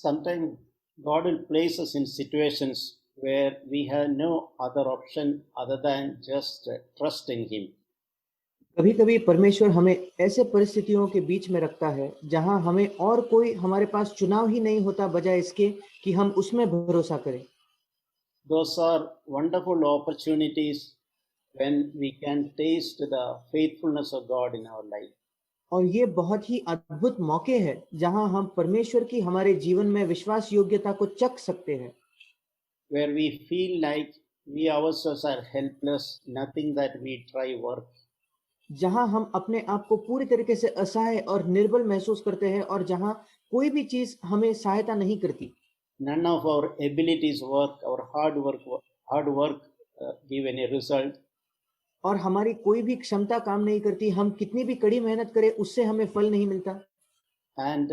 Sometimes God will place us in situations where we have no other option other than just trust in Him. कभी कभी परमेश्वर हमें ऐसे परिस्थितियों के बीच में रखता है जहां हमें और कोई हमारे पास चुनाव ही नहीं होता बजाय इसके कि हम उसमें भरोसा करें। Those are wonderful opportunities when we can taste the faithfulness of God in our life. और ये बहुत ही अद्भुत मौके हैं जहां हम परमेश्वर की हमारे जीवन में विश्वास योग्यता को चख सकते हैं, Where we feel like we ourselves are helpless, nothing that we try works. जहां हम अपने आप को पूरी तरीके से असहाय और निर्बल महसूस करते हैं और जहां कोई भी चीज हमें सहायता नहीं करती। None of our abilities work, our hard work give any result. और हमारी कोई भी क्षमता काम नहीं करती, हम कितनी भी कड़ी मेहनत करें उससे हमें फल नहीं मिलता। And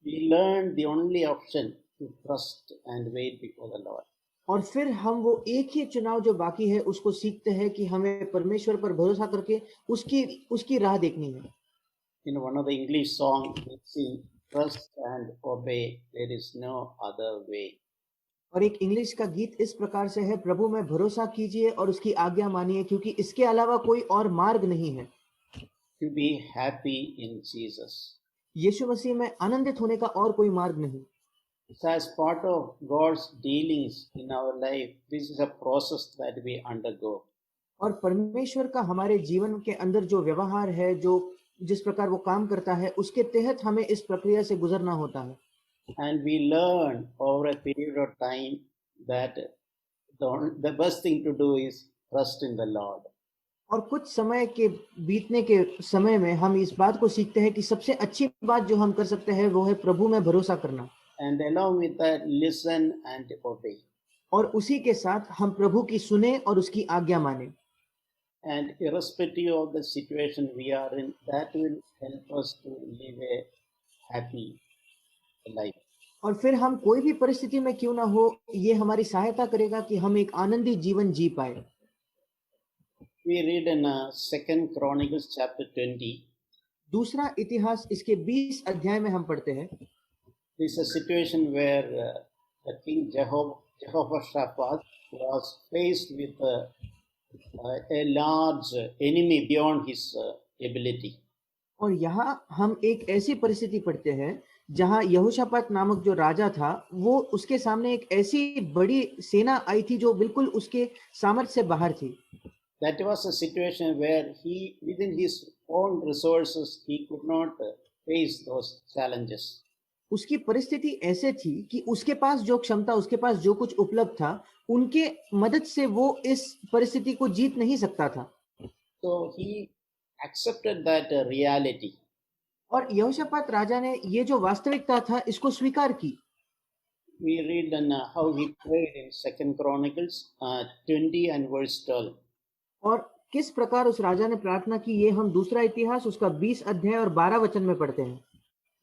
we learn the only option to trust and wait before the Lord. और फिर हम वो एक ही चुनाव जो बाकी है उसको सीखते हैं कि हमें परमेश्वर पर भरोसा करके उसकी राह देखनी है। In one of the English songs, we sing, trust and obey, there is no other way. और एक इंग्लिश का गीत इस प्रकार से है, प्रभु में भरोसा कीजिए और उसकी आज्ञा मानिए क्योंकि इसके अलावा कोई और मार्ग नहीं है। To be happy in Jesus. यीशु मसीह में आनंदित होने का और कोई मार्ग नहीं। So as part of God's dealings in our life, this is a process that we undergo. और परमेश्वर का हमारे जीवन के अंदर जो व्यवहार है, जो जिस प्रकार वो काम करता है, उसके तहत हमें इस प्रक्रिया से गुजरना होता है। And we learn over a period of time that the best thing to do is trust in the Lord. और कुछ समय के बीतने के समय में हम इस बात को सीखते हैं कि सबसे अच्छी बात जो हम कर सकते हैं वो है प्रभु में भरोसा करना। And along with that, listen and obey. और उसी के साथ हम प्रभु की सुने और उसकी आज्ञा माने। And irrespective of the situation we are in, that will help us to live a happy life. और फिर हम कोई भी परिस्थिति में क्यों ना हो, ये हमारी सहायता करेगा कि हम एक आनंदी जीवन जी पाए। We read in 2 Chronicles chapter 20. दूसरा इतिहास इसके 20 अध्याय में हम पढ़ते हैं। This is a situation where the king Jehoshaphat was faced with a large enemy beyond his ability. और यहाँ हम एक ऐसी परिस्थिति पढ़ते हैं जहाँ यहोशापात नामक जो राजा था, वो उसके सामने एक ऐसी बड़ी सेना आई थी जो बिल्कुल उसके सामर्थ्य से बाहर थी। That was a situation where he, within his own resources, he could not face those challenges. उसकी परिस्थिति ऐसे थी कि उसके पास जो क्षमता, उसके पास जो कुछ उपलब्ध था, उनके मदद से वो इस परिस्थिति को जीत नहीं सकता था। So he accepted that reality. और यहोशापात राजा ने ये जो वास्तविकता था इसको स्वीकार की। We read on how he prayed in 2 Chronicles 20 and verse 12. और किस प्रकार उस राजा ने प्रार्थना की, ये हम दूसरा इतिहास उसका 20 अध्याय और 12 वचन में पढ़ते हैं।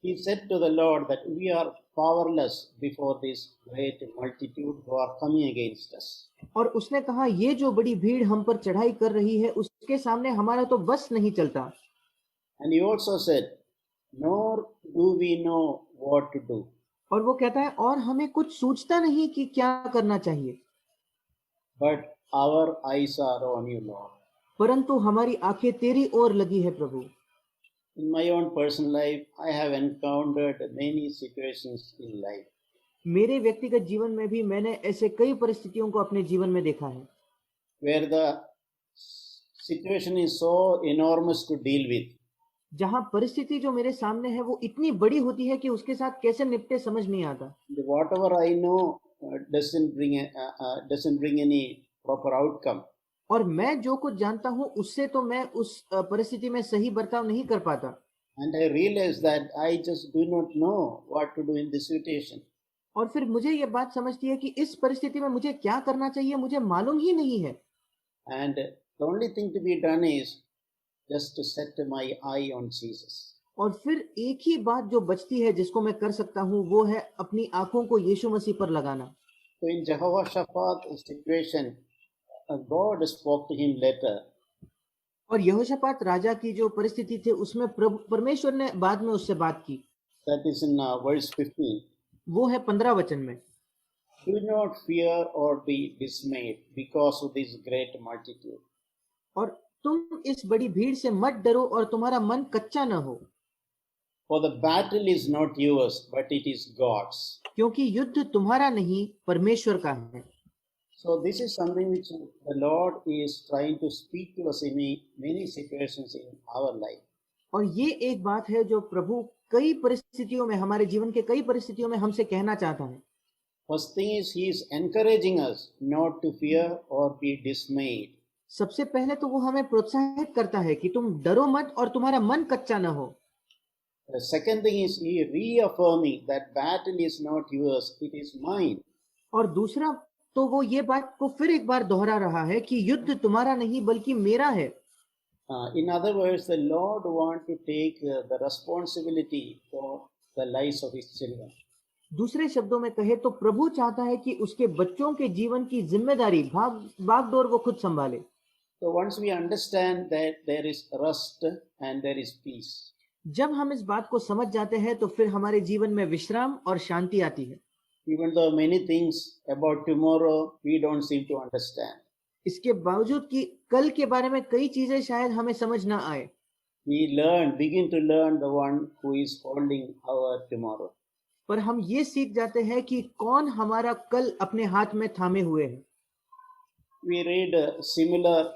He said to the Lord that we are powerless before this great multitude who are coming against us. और उसने कहा, ये जो बड़ी भीड़ हम पर चढ़ाई कर रही है उसके सामने हमारा तो बस नहीं चलता। And he also said, nor do we know what to do. और वो कहता है, और हमें कुछ सूझता नहीं कि क्या करना चाहिए। But our eyes are on you, Lord. परंतु हमारी आंखें तेरी ओर लगी है प्रभु। In my own personal life, I have encountered many situations in life. मेरे व्यक्तिगत जीवन में भी मैंने ऐसे कई परिस्थितियों को अपने जीवन में देखा है where the situation is so enormous to deal with. जहां परिस्थिति जो मेरे सामने है वो इतनी बड़ी होती है कि उसके साथ कैसे निपटे समझ नहीं आता। Whatever I know doesn't bring any proper outcome. और मैं जो कुछ जानता हूँ उससे तो मैं उस परिस्थिति में सही बर्ताव नहीं कर पाता। And I realize that I just do not know what to do in this situation. और फिर मुझे ये बात समझती है कि इस परिस्थिति में मुझे क्या करना चाहिए, मुझे मालूम ही नहीं है। And the only thing to be done is just to set my eye on Jesus. और फिर एक ही बात जो बचती है जिसको मैं कर सकता हूँ वो है अपनी आंखों को यीशु मसीह पर लगाना। So in Jehoshaphat's situation, God spoke to him later. और यहोशापात राजा की जो परिस्थिति थी उसमें परमेश्वर ने बाद में उससे बात की। That is in verse 15. वो है 15 वचन में। Do not fear or be dismayed because of this great multitude. और तुम इस बड़ी भीड़ से मत डरो और तुम्हारा मन कच्चा न हो, For the battle is not yours, but it is God's. क्योंकि युद्ध तुम्हारा नहीं परमेश्वर का है। So this is something which the Lord is trying to speak to us in many situations in our life. और ये एक बात है जो प्रभु कई परिस्थितियों में, हमारे जीवन के कई परिस्थितियों में हमसे कहना चाहता है। First thing is he is encouraging us not to fear or be dismayed. सबसे पहले तो वो हमें प्रोत्साहित करता है कि तुम डरो मत और तुम्हारा मन कच्चा न हो। The second thing is he reaffirming that battle is not yours, it is mine. और दूसरा तो वो ये बात को फिर एक बार दोहरा रहा है कि युद्ध तुम्हारा नहीं बल्कि मेरा है। In other words, the Lord wants to take the responsibility for the lives of his children. दूसरे शब्दों में कहे तो प्रभु चाहता है कि उसके बच्चों के जीवन की जिम्मेदारी भागदौड़ वो खुद संभाले। So once we understand that there is rest and there is peace, जब हम इस बात को समझ जाते हैं तो फिर हमारे जीवन में विश्राम और शांति आती है। even though many things about tomorrow we don't seem to understand, इसके बावजूद कि कल के बारे में कई चीजें शायद हमें समझ ना आए, we begin to learn the one who is holding our tomorrow. पर हम ये सीख जाते हैं कि कौन हमारा कल अपने हाथ में थामे हुए है। We read a similar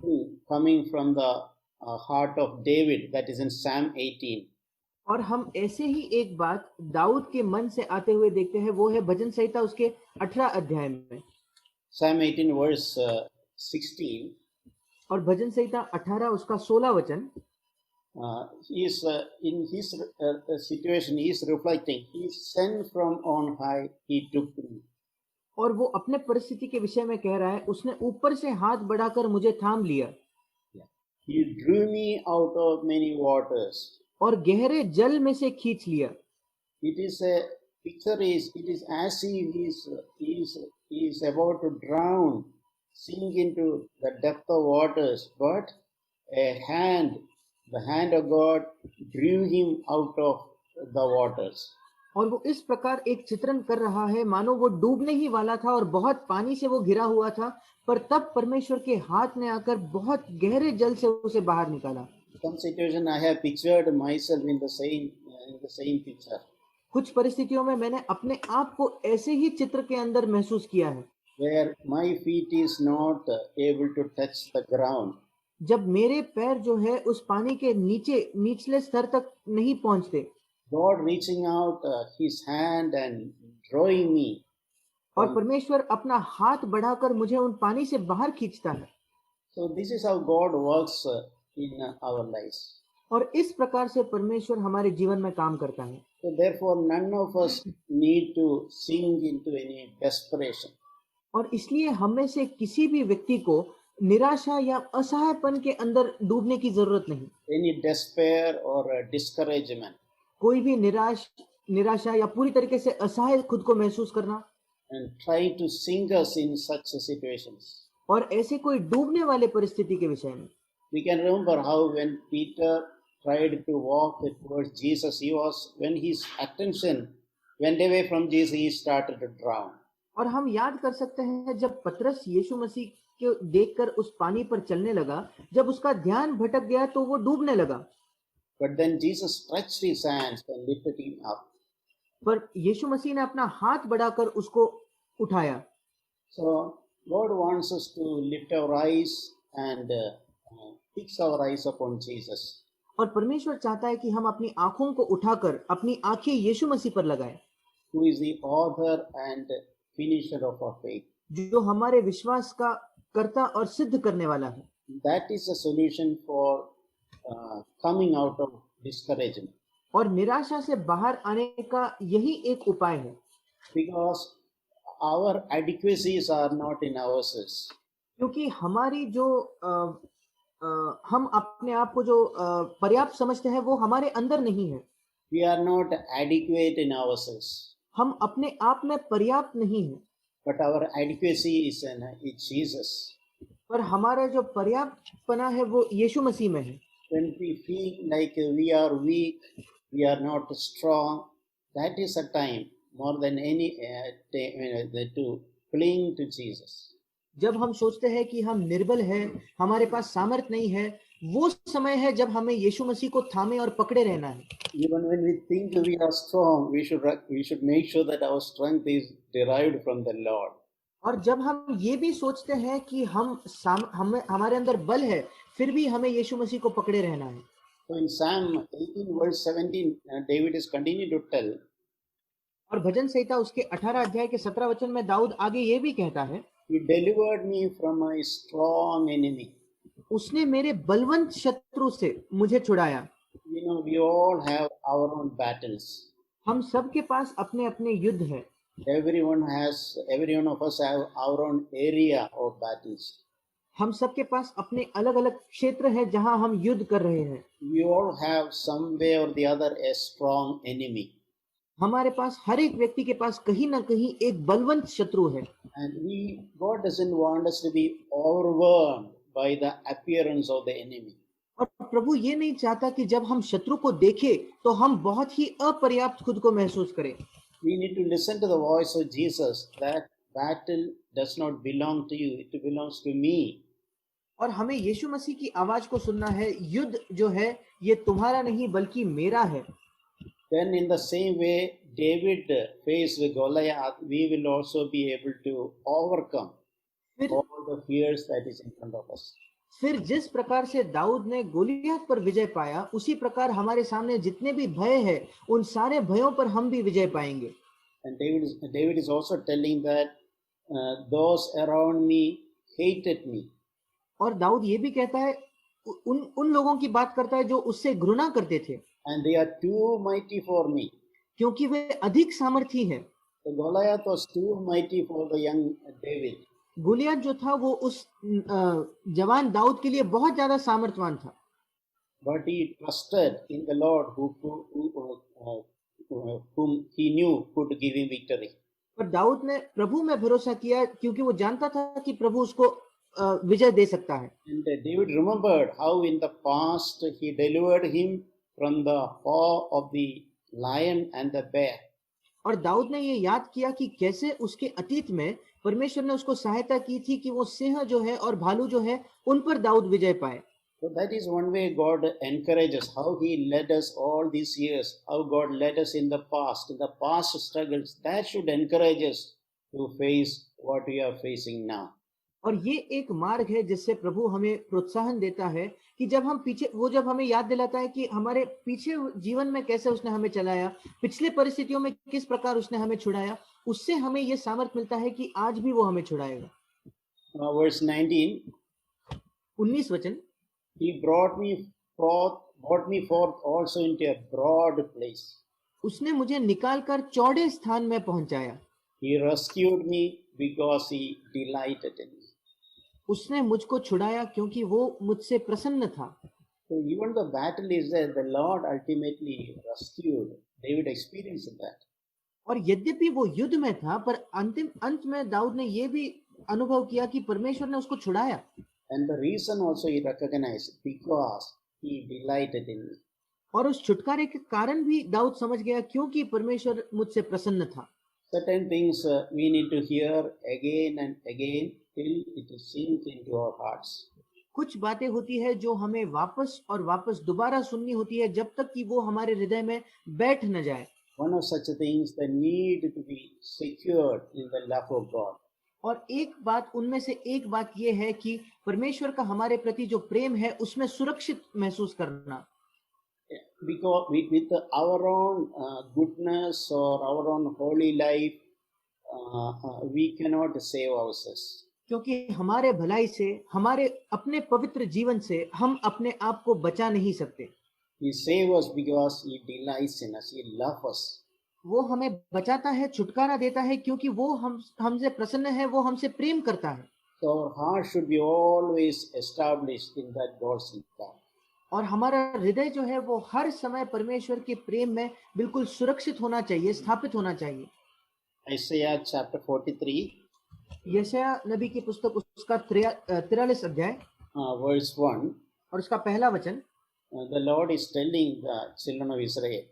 thing coming from the heart of David, that is in Psalm 18. और हम ऐसे ही एक बात दाऊद के मन से आते हुए देखते हैं, वो है भजन संहिता उसके 18 अध्याय में। Psalm 18 verse 16. और भजन संहिता 18 उसका 16 वचन। He is in his situation, he is reflecting, he is sent from on high, he took me. और वो अपने परिस्थिति के विषय में कह रहा है, उसने ऊपर से हाथ बढ़ाकर मुझे थाम लिया। He drew me out of many waters. और गहरे जल में से खींच लिया। It is a picture it is as if he is about to drown, sink into the depth of waters, but the hand of God drew him out of the waters. और वो इस प्रकार एक चित्रण कर रहा है मानो वो डूबने ही वाला था और बहुत पानी से वो घिरा हुआ था, पर तब परमेश्वर के हाथ ने आकर बहुत गहरे जल से उसे बाहर निकाला। Some situation I have pictured myself in the same picture. कुछ परिस्थितियों में मैंने अपने आप को ऐसे ही चित्र के अंदर महसूस किया है, where my feet is not able to touch the ground. जब मेरे पैर जो है उस पानी के निचले स्तर तक नहीं पहुंचते। God reaching out his hand and drawing me. और परमेश्वर अपना हाथ बढ़ाकर मुझे उन पानी से बाहर खींचता है। So this is how God works in our lives. और इस प्रकार से परमेश्वर हमारे जीवन में काम करता है। So therefore none of us need to sink into any desperation. और इसलिए हम में से किसी भी व्यक्ति को निराशा या असहायपन के अंदर डूबने की जरूरत नहीं। Any despair or discouragement. कोई भी निराशा या पूरी तरीके से असहाय खुद को महसूस करना। And try to sink us in such situations. और ऐसे कोई डूबने वाले परिस्थिति के विषय में We can remember how when Peter tried to walk towards Jesus, when his attention went away from Jesus, he started to drown. और हम याद कर सकते हैं जब पतरस यीशु मसीह को देखकर उस पानी पर चलने लगा, जब उसका ध्यान भटक गया तो वो डूबने लगा। But then Jesus stretched his hands and lifted him up. पर यीशु मसीह ने अपना हाथ बढ़ाकर उसको उठाया। So God wants us to lift our eyes and fix our eyes upon Jesus. और परमेश्वर चाहता है कि हम अपनी आंखों को उठाकर अपनी आंखें यीशु मसीह पर लगाएं, Who is the author and finisher of our faith. जो हमारे विश्वास का कर्ता और सिद्ध करने वाला है। That is a solution for coming out of discouragement. और निराशा से बाहर आने का यही एक उपाय है। Because our adequacies are not in ourselves. क्योंकि हमारी जो हम अपने आप को जो पर्याप्त समझते हैं वो हमारे अंदर नहीं है। We are not adequate in ourselves. हम अपने आप में पर्याप्त नहीं है। But our adequacy is in Jesus. पर हमारा जो पर्याप्तपना है वो यीशु मसीह में है। When we feel like we are weak, we are not strong, that is a time more than any to cling to Jesus. जब हम सोचते हैं कि हम निर्बल हैं, हमारे पास सामर्थ नहीं है, वो समय है जब हमें यीशु मसीह को थामे और पकड़े रहना है। Even when we think we are strong, we should make sure that our strength is derived from the Lord. और जब हम ये भी सोचते हैं कि हमारे अंदर बल है, फिर भी हमें यीशु मसीह को पकड़े रहना है। So in Psalm 18 verse 17, David is continuing to tell, और भजन संहिता उसके 18 अध्याय के 17 वचन में दाऊद आगे ये भी कहता है, He delivered me from my strong enemy. उसने मेरे बलवंत शत्रु से मुझे छुड़ाया। You know, we all have our own battles. हम सबके पास अपने अपने युद्ध है। Every one of us have our own area of battles. हम सबके पास अपने अलग अलग क्षेत्र है जहां हम युद्ध कर रहे हैं। We all have some way or the other a strong enemy. हमारे पास हर एक व्यक्ति के पास कहीं ना कहीं एक बलवंत शत्रु है। And God doesn't want us to be overwhelmed by the appearance of the enemy. और प्रभु ये नहीं चाहता कि जब हम शत्रु को देखें तो हम बहुत ही अपर्याप्त खुद को महसूस करें। We need to listen to the voice of Jesus. That battle does not belong to you, it belongs to me. और हमें यीशु मसीह की आवाज को सुनना है, युद्ध जो है ये तुम्हारा नहीं बल्कि मेरा है। Then in the same way David faced Goliath, we will also be able to overcome all the fears that is in front of us. फिर जिस प्रकार से दाऊद ने गोलियत पर विजय पाया, उसी प्रकार हमारे सामने जितने भी भय है, उन सारे भयों पर हम भी विजय पाएंगे। And David is also telling that those around me hated me. और दाऊद ये भी कहता है, उन लोगों की बात करता है जो उससे घृणा करते थे। And they are too mighty for me. क्योंकि वे अधिक सामर्थी हैं। The Goliath was too mighty for the young David. Goliath जो था वो उस जवान दाऊद के लिए बहुत ज्यादा सामर्थवान था। But he trusted in the Lord whom he knew could give him victory. पर दाऊद ने प्रभु में भरोसा किया क्योंकि वो जानता था कि प्रभु उसको विजय दे सकता है। And David remembered how in the past he delivered him from the paw of the lion and the bear. और दाऊद ने ये याद किया कि कैसे उसके अतीत में परमेश्वर ने उसको सहायता की थी कि वो सिंह जो है और भालू जो है उन पर दाऊद विजय पाए। So that is one way God encourages, how he led us all these years, how God led us in the past struggles. That should encourage us to face what we are facing now. और ये एक मार्ग है जिससे प्रभु हमें प्रोत्साहन देता है कि जब हम पीछे, वो जब हमें याद दिलाता है कि हमारे पीछे जीवन में कैसे उसने हमें चलाया, पिछले परिस्थितियों में किस प्रकार उसने हमें छुड़ाया, उससे हमें ये सामर्थ मिलता है कि आज भी वो हमें छुड़ाएगा। Verse 19. 19 वचन, He brought me forth also into a broad place. उसने मुझे निकालकर चौड़े स्थान में पहुंचाया। He rescued me because he delighted in me. उसने मुझको छुड़ाया क्योंकि वो मुझसे प्रसन्न था। So even the battle is there, the Lord ultimately rescued. David experienced that. और यद्यपि वो युद्ध में था, पर अंत में दाऊद ने ये भी अनुभव किया कि परमेश्वर ने उसको छुड़ाया। And the reason also he recognized, because he delighted in me. और उस छुटकारे के कारण भी दाऊद समझ गया क्योंकि परमेश्वर मुझसे प्रसन्न था। Certain things we need to hear again and again till it sinks into our hearts. कुछ बातें होती है जो हमें वापस और वापस दोबारा सुननी होती है जब तक कि वो हमारे हृदय में बैठ न जाए। One of such things, the need to be secured in the love of God. और एक बात उनमें से एक बात ये है कि परमेश्वर का हमारे प्रति जो प्रेम है उसमें सुरक्षित महसूस करना। Because with our own goodness or our own holy life, we cannot save ourselves. क्योंकि हमारे भलाई से, हमारे अपने पवित्र जीवन से हम अपने आप को बचा नहीं सकते। He saves us because he delights in us, he loves us. वो हमें बचाता है, छुटकारा देता है क्योंकि वो हमसे प्रसन्न है, वो हमसे प्रेम करता है। So our heart should be always established in that God's love. और हमारा हृदय जो है वो हर समय परमेश्वर के प्रेम में बिल्कुल सुरक्षित होना चाहिए, स्थापित होना चाहिए। Isaiah chapter 43, यशायाह नबी की पुस्तक उसका 43 अध्याय verse 1. और उसका पहला वचन, The Lord is telling the children of Israel,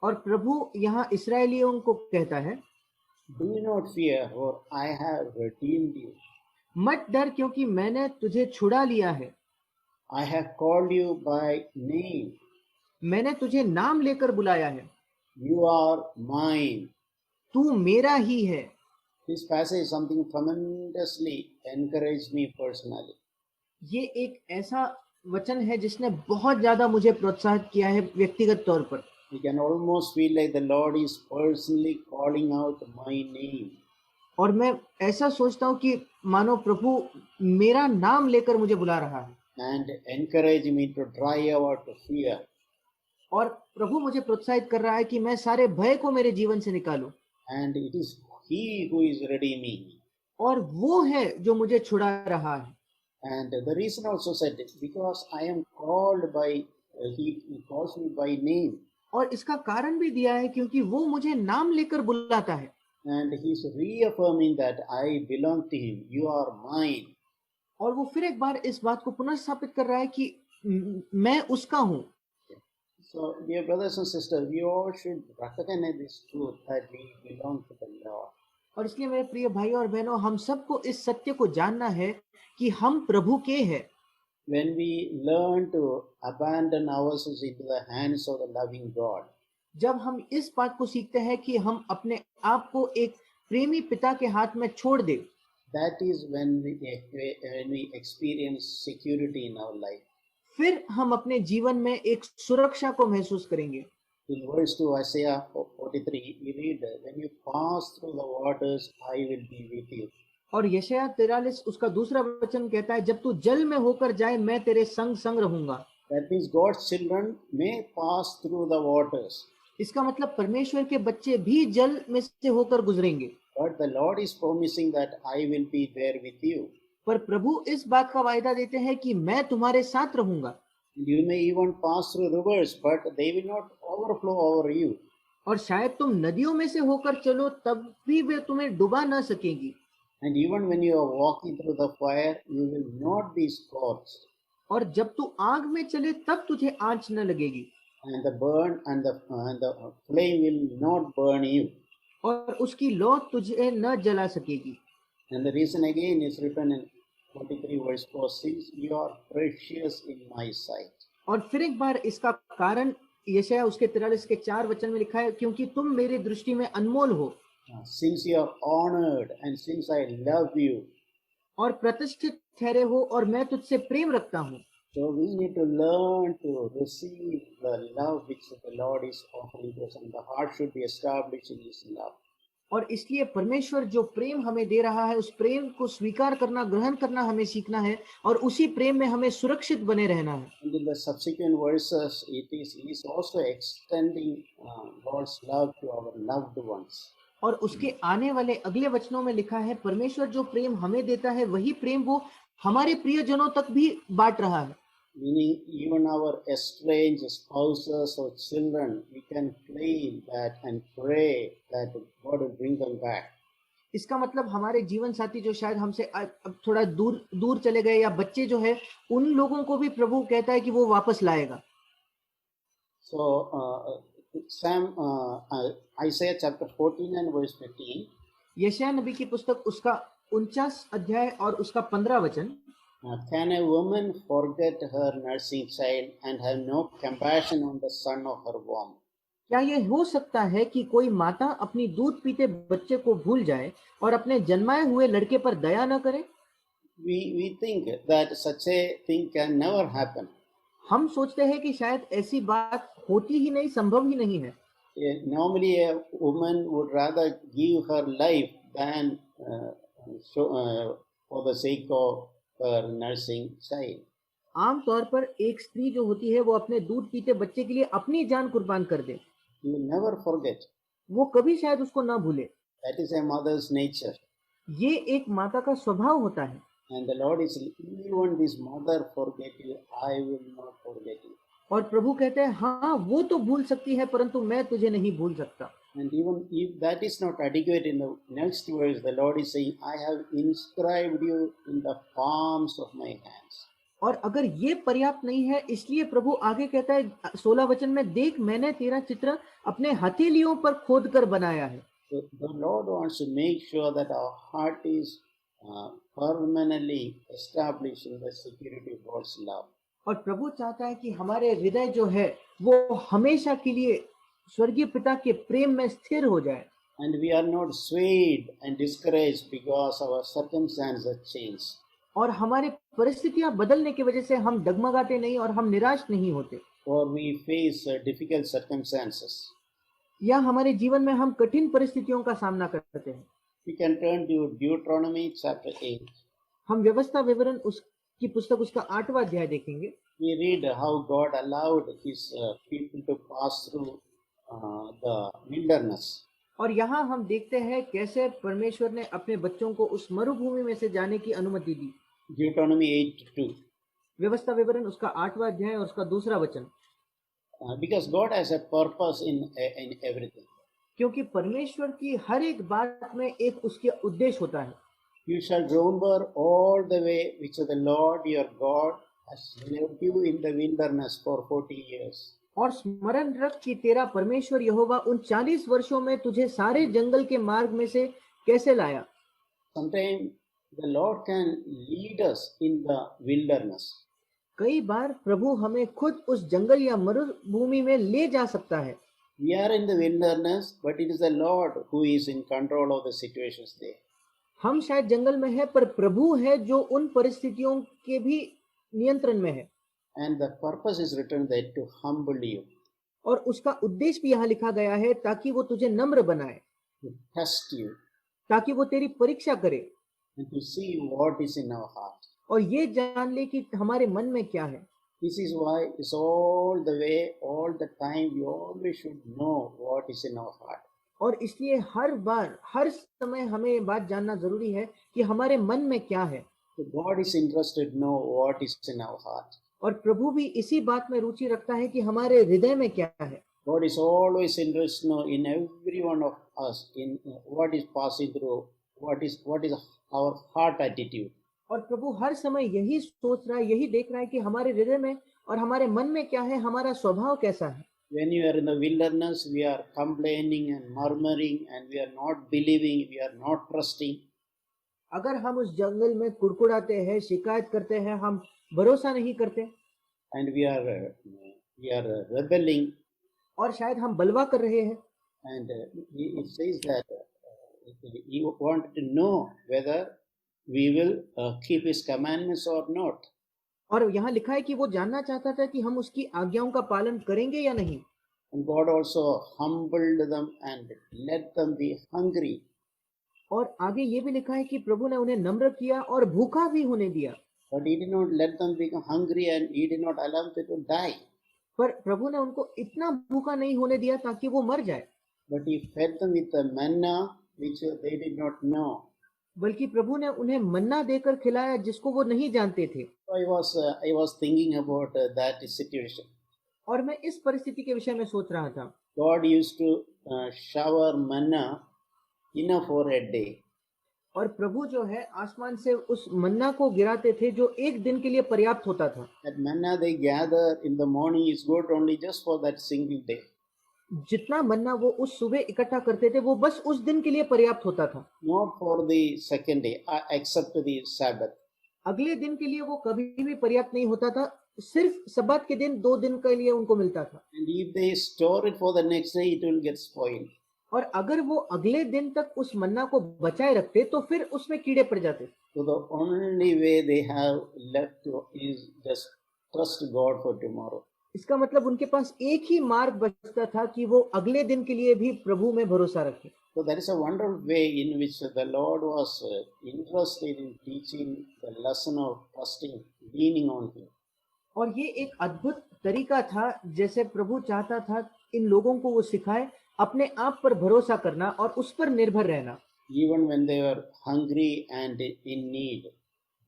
और प्रभु यहाँ इसराइलियों को कहता है, Do not fear, for I have redeemed you. मत डर क्योंकि मैंने तुझे छुड़ा लिया है, I have called you by name. मैंने तुझे नाम लेकर बुलाया है, You are mine. तू मेरा ही है। This passage is something tremendously encouraged me personally. ये एक ऐसा वचन है जिसने बहुत ज्यादा मुझे प्रोत्साहित किया है व्यक्तिगत तौर पर। We can almost feel like the Lord is personally calling out my name. और मैं ऐसा सोचता हूँ कि मानो प्रभु मेरा नाम लेकर मुझे बुला रहा है And encourage me to drive out fear. और प्रभु मुझे प्रोत्साहित कर रहा है कि मैं सारे भय को मेरे जीवन से निकालूं। And it is He who is redeeming. और वो है जो मुझे छुड़ा रहा है। And the reason also said, because I am called by, he calls me by name. और इसका कारण भी दिया है क्योंकि वो मुझे नाम लेकर बुलाता है। And he's reaffirming that I belong to him. You are mine. और वो फिर एक बार इस बात को पुनः स्थापित कर रहा है कि मैं उसका हूँ। So, dear brothers and sisters, we all should recognize this truth that we belong to the Lord. और इसलिए मेरे प्रिय भाई और बहनों, हम सबको इस सत्य को जानना है कि हम प्रभु के हैं। When we learn to abandon ourselves into the hands of the loving God, जब हम इस बात को सीखते हैं कि हम अपने आप को एक प्रेमी पिता के हाथ में छोड़ दें, that is when we experience security in our life. फिर हम अपने जीवन में एक सुरक्षा को महसूस करेंगे। In verse 2, Isaiah 43, we read, when you pass through the waters, I will be with you. और यशायाह 43 उसका दूसरा वचन कहता है, जब तू जल में होकर जाए मैं तेरे संग संग रहूंगा। That means God's children may pass through the waters. इसका मतलब परमेश्वर के बच्चे भी जल में से होकर गुजरेंगे। But the Lord is promising that I will be there with you. पर प्रभु इस बात का वायदा देते हैं कि मैं तुम्हारे साथ रहूंगा। You may even pass through rivers, but they will not overflow over you. और शायद तुम नदियों में से होकर चलो तब भी वे तुम्हें डुबा न सकेंगी। And even when you are walking through the fire, you will not be scorched. और जब तू आग में चले तब तुझे आंच न लगेगी। And the flame will not burn you. और उसकी लौ तुझे न जला सकेगी। And the reason again is written in 43 verse 4, since you are precious in my sight. और फिर एक बार इसका कारण यशायाह उसके 43 के 4 वचन में लिखा है, क्योंकि तुम मेरी दृष्टि में अनमोल हो। Since you are honored and since I love you. और प्रतिष्ठित ठहरे हो और मैं तुझसे प्रेम रखता हूँ। So we need to learn to receive the love which the Lord is offering to us, and the heart should be established in His love. और इसलिए परमेश्वर जो प्रेम हमें दे रहा है उस प्रेम को स्वीकार करना, ग्रहण करना हमें सीखना है और उसी प्रेम में हमें सुरक्षित बने रहना है। And in the subsequent verses, he is also extending God's love to our loved ones. और उसके आने वाले अगले वचनों में लिखा है, परमेश्वर जो प्रेम हमें देता है वही प्रेम वो हमारे प्रियजनों तक भी बांट रहा है। Meaning, even our estranged spouses or children, we can claim that and pray that God will bring them back. इसका मतलब हमारे जीवन साथी जो शायद हमसे अब थोड़ा दूर दूर चले गए या बच्चे जो है, उन लोगों को भी प्रभु कहता है कि वो वापस लाएगा। So, Isaiah chapter 14 and verse 15. यशायाह नबी की पुस्तक उसका 49 अध्याय और उसका 15 वचन। Can a woman forget her nursing child and have no compassion on the son of her womb? क्या ये हो सकता है कि कोई माता अपनी दूध पीते बच्चे को भूल जाए और अपने जन्माए हुए लड़के पर दया न करे? We think that such a thing can never happen. हम सोचते हैं कि शायद ऐसी बात होती ही नहीं, संभव ही नहीं है। Normally, a woman would rather give her life than for the sake of her nursing child. आम तौर पर एक स्त्री जो होती है वो अपने दूध पीते बच्चे के लिए अपनी जान कुर्बान कर दे। You will never forget. वो कभी शायद उसको ना भूले। That is a mother's nature. ये एक माता का स्वभाव होता है। And the Lord is, even this mother forget you, I will not forget you. और प्रभु कहते हैं, हाँ वो तो भूल सकती है परंतु मैं तुझे नहीं भूल सकता। And even if that is not adequate, in the next verse, the Lord is saying, I have inscribed you in the palms of my hands. और अगर ये पर्याप्त नहीं है, इसलिए प्रभु आगे कहता है 16 वचन में, देख मैंने तेरा चित्र अपने हथेलियों पर खोद कर बनाया है। So the Lord wants to make sure that our heart is permanently established in the security of God's love. और प्रभु चाहता है कि हमारे हृदय जो है वो हमेशा के लिए स्वर्गीय पिता के प्रेम में स्थिर हो जाए, And we are not swayed and discouraged because our circumstances change. और हमारे परिस्थितियां बदलने की वजह से हम डगमगाते नहीं और हम निराश नहीं होते, Or we face difficult circumstances. या हमारे जीवन में हम कठिन परिस्थितियों का सामना करते हैं। We can turn to Deuteronomy chapter 8. हम व्यवस्था विवरण उसकी पुस्तक उसका 8वां अध्याय देखेंगे। We read how God allowed his people to pass through the wilderness. और यहाँ हम देखते हैं कैसे परमेश्वर ने अपने बच्चों को उस मरुभूमि में से जाने की अनुमति दी। Deuteronomy 8:2. व्यवस्था विवरण उसका 8वां अध्याय और उसका 2रा वचन। Because God has a purpose in everything. क्योंकि परमेश्वर की हर एक बात में एक उसके उद्देश्य होता है। You shall remember all the way which the Lord your God has led you in the wilderness for 40 years. और स्मरण रख कि तेरा परमेश्वर यहोवा उन 40 वर्षों में तुझे सारे जंगल के मार्ग में से कैसे लाया। Sometimes the Lord can lead us in the wilderness. कई बार प्रभु हमें खुद उस जंगल या मरुभूमि में ले जा सकता है। We are in the wilderness, but it is the Lord who is in control of the situations there. हम शायद जंगल में है, पर प्रभु है जो उन परिस्थितियों के भी नियंत्रण में है। And the purpose is written there to humble you, और उसका उद्देश्य भी यहाँ लिखा गया है ताकि वो तुझे नम्र बनाए, to test you, ताकि वो तेरी परीक्षा करे and to see what is in our heart. और ये जान ले कि हमारे मन में क्या है। This is why it's all the way, all the time, we always should know what is in our heart. और इसलिए हर बार हर समय हमें ये बात जानना जरूरी है कि हमारे मन में क्या है। So God is interested to know what is in our heart. और प्रभु भी इसी बात में रुचि रखता है कि हमारे हृदय में क्या है। God is always interested to know in every one of us in what is passing through, what is our heart attitude. और प्रभु हर समय यही सोच रहा है, यही देख रहा है कि हमारे हृदय में और हमारे मन में क्या है, हमारा स्वभाव कैसा है। When you are in the wilderness, we are complaining and murmuring, and we are not believing, we are not trusting. अगर हम उस जंगल में कुड़कुड़ाते हैं, शिकायत करते हैं, हम भरोसा नहीं करते, And we are rebelling, और शायद हम बलवा कर रहे हैं, and it says that you want to know whether we will keep his commandments or not. और यहाँ लिखा है कि वो जानना चाहता था कि हम उसकी आज्ञाओं का पालन करेंगे या नहीं। And God also humbled them and let them be hungry. और आगे ये भी लिखा है कि प्रभु ने उन्हें नम्र किया और भूखा भी होने दिया। But he did not let them become hungry, and he did not allow them to die. पर प्रभु ने उनको इतना भूखा नहीं होने दिया ताकि वो मर जाए, But he fed them with the manna which they did not know. बल्कि प्रभु ने उन्हें मन्ना देकर खिलाया जिसको वो नहीं जानते थे। So I was thinking about that situation. और मैं इस परिस्थिति के विषय में सोच रहा था। God used to shower manna enough for a day. और प्रभु जो है आसमान से उस मन्ना को गिराते थे जो एक दिन के लिए पर्याप्त होता था। That manna they gather in the morning is good only just for that single day. जितना मन्ना वो उस सुबह इकट्ठा करते थे वो बस उस दिन के लिए पर्याप्त होता था, Not for the second day, except the Sabbath. अगले दिन के लिए वो कभी भी पर्याप्त नहीं होता था। सिर्फ सब्बात के दिन 2 दिन के लिए उनको मिलता था। And if they store it for the next day, it will get spoiled. और अगर वो अगले दिन तक उस मन्ना को बचाए रखते तो फिर उसमें कीड़े पड़ जाते। So the only way they have left is just trust God for tomorrow. इसका मतलब उनके पास एक ही मार्ग बचता था कि वो अगले दिन के लिए भी प्रभु में भरोसा रखें। So that is a wonderful way in which the Lord was interested in teaching the lesson of trusting, leaning on Him. और ये एक अद्भुत तरीका था जैसे प्रभु चाहता था इन लोगों को वो सिखाए अपने आप पर भरोसा करना और उस पर निर्भर रहना। Even when they were hungry and in need.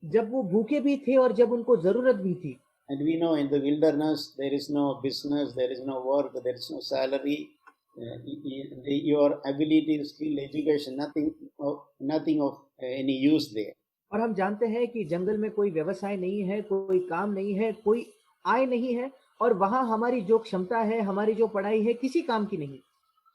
जब वो भूखे भी थे और जब उनको जरूरत भी थी। And we know in the wilderness there is no business, there is no work, there is no salary. Your ability, skill, education, nothing of any use there. और हम जानते हैं कि जंगल में कोई व्यवसाय नहीं है, कोई काम नहीं है, कोई आय नहीं है, और वहां हमारी जो क्षमता है, हमारी जो पढ़ाई है, किसी काम की नहीं।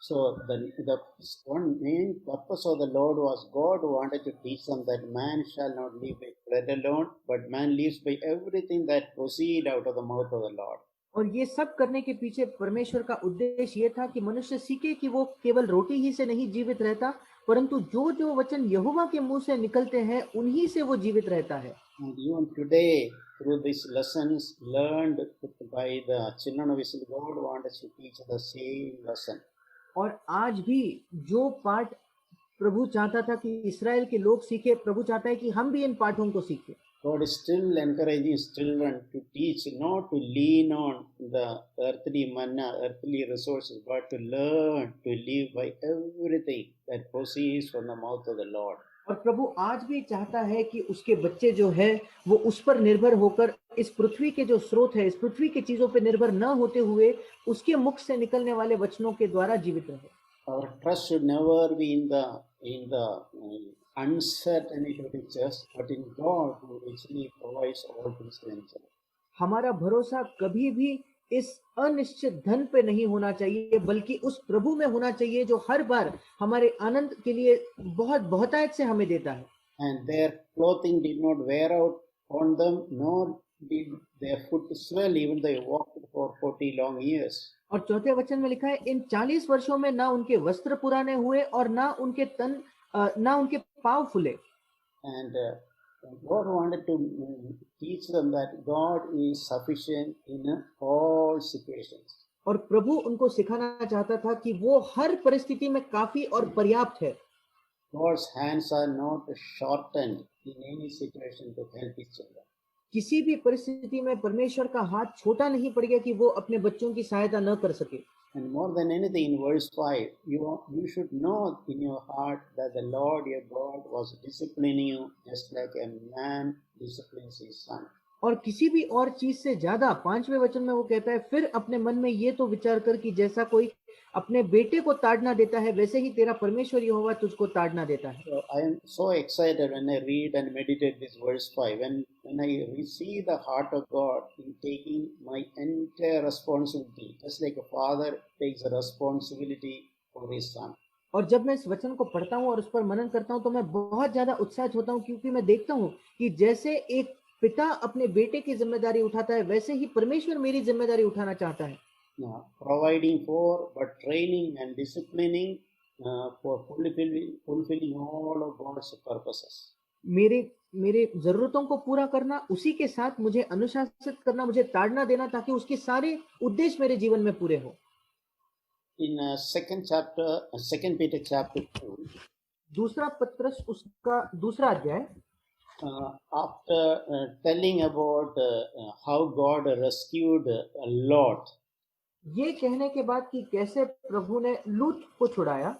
So the one main purpose of the Lord was God wanted to teach them that man shall not live by bread alone, but man lives by everything that proceed out of the mouth of the Lord. और ये सब करने के पीछे परमेश्वर का उद्देश्य ये था कि मनुष्य सीखे कि वो केवल रोटी ही से नहीं जीवित रहता, परंतु जो जो वचन यहोवा के मुंह से निकलते हैं उन्हीं से वो जीवित रहता है। And even today, through these lessons learned by the children of Israel, God wants us to teach the same lesson. और आज भी जो पाठ प्रभु चाहता था कि इस्राएल के लोग सीखे, प्रभु चाहता है कि हम भी इन पाठों को सीखें। God is still encouraging his children to teach, not to lean on the earthly manna, earthly resources, but to learn to live by everything that proceeds from the mouth of the Lord. और प्रभु आज भी चाहता है कि उसके बच्चे जो है वो उस पर निर्भर होकर, इस पृथ्वी के जो स्रोत है, इस पृथ्वी की चीजों पर निर्भर न होते हुए उसके मुख से निकलने वाले वचनों के द्वारा जीवित रहे। Our trust should never be in the uncertain riches, but in God who richly provides all things to himself. हमारा भरोसा कभी भी इस अनिश्चित धन पे नहीं होना चाहिए, बल्कि उस प्रभु में होना चाहिए जो हर बार हमारे आनंद के लिए बहुत बहुतायत से हमें देता है। And their clothing did not wear out on them, nor did their foot swell, even they walked for 40 long years. और चौथे वचन में लिखा है, इन 40 वर्षों में ना उनके वस्त्र पुराने हुए और ना उनके पांव फूले। And God wanted to teach them that God is sufficient in all situations. और प्रभु उनको सिखाना चाहता था कि वो हर परिस्थिति में काफी और पर्याप्त है। God's hands are not shortened in any situation to help his children. किसी भी परिस्थिति में परमेश्वर का हाथ छोटा नहीं पड़ गया कि वो अपने बच्चों की सहायता न कर सके। And more than anything, in verse 5, you should know in your heart that the Lord your God was disciplining you just like a man disciplines his son. और किसी भी और चीज से ज्यादा 5वें वचन में वो कहता है, फिर अपने मन में ये तो विचार कर कि जैसा कोई अपने बेटे को ताड़ना देता है, वैसे ही तेरा परमेश्वर यहोवा तुझको ताड़ना देता है। So I am so excited when I read and meditate this verse 5. When I receive the heart of God in taking my entire responsibility, just like a father takes a responsibility for his son. और जब मैं इस वचन को पढ़ता हूँ और उस पर मनन करता हूँ तो मैं बहुत ज्यादा उत्साहित होता हूँ, क्योंकि मैं देखता हूँ कि जैसे एक पिता अपने बेटे की जिम्मेदारी उठाता है, वैसे ही परमेश्वर मेरी जिम्मेदारी उठाना चाहता है। Providing for, but training and disciplining for fulfilling all of God's purposes. मेरे जरूरतों को पूरा करना, उसी के साथ मुझे अनुशासित करना, मुझे ताड़ना देना, ताकि उसके सारे उद्देश्य मेरे जीवन में पूरे हो। In second Peter chapter 2, दूसरा पत्रस उसका दूसरा अध्याय, after telling about how God rescued Lot, ये कहने के बाद कि कैसे प्रभु ने लूत को छुड़ाया,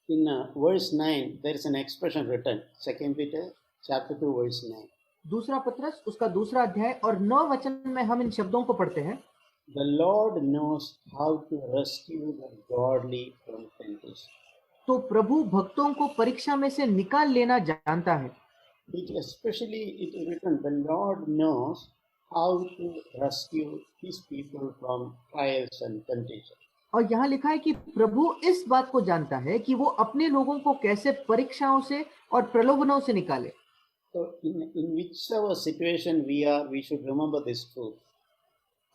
in verse 9 there is an expression written. Second Peter chapter 2 verse 9. दूसरा पत्रस उसका दूसरा अध्याय और 9 वचन में हम इन शब्दों को पढ़ते हैं। The Lord knows how to rescue the godly from temptation. तो प्रभु भक्तों को परीक्षा में से निकाल लेना जानता है। Especially it is written, the Lord knows how to rescue his people from trials and temptation. और यहाँ लिखा है कि प्रभु इस बात को जानता है कि वो अपने लोगों को कैसे परीक्षाओं से और प्रलोभनों से निकाले। So in whichever situation we are, we should remember this truth.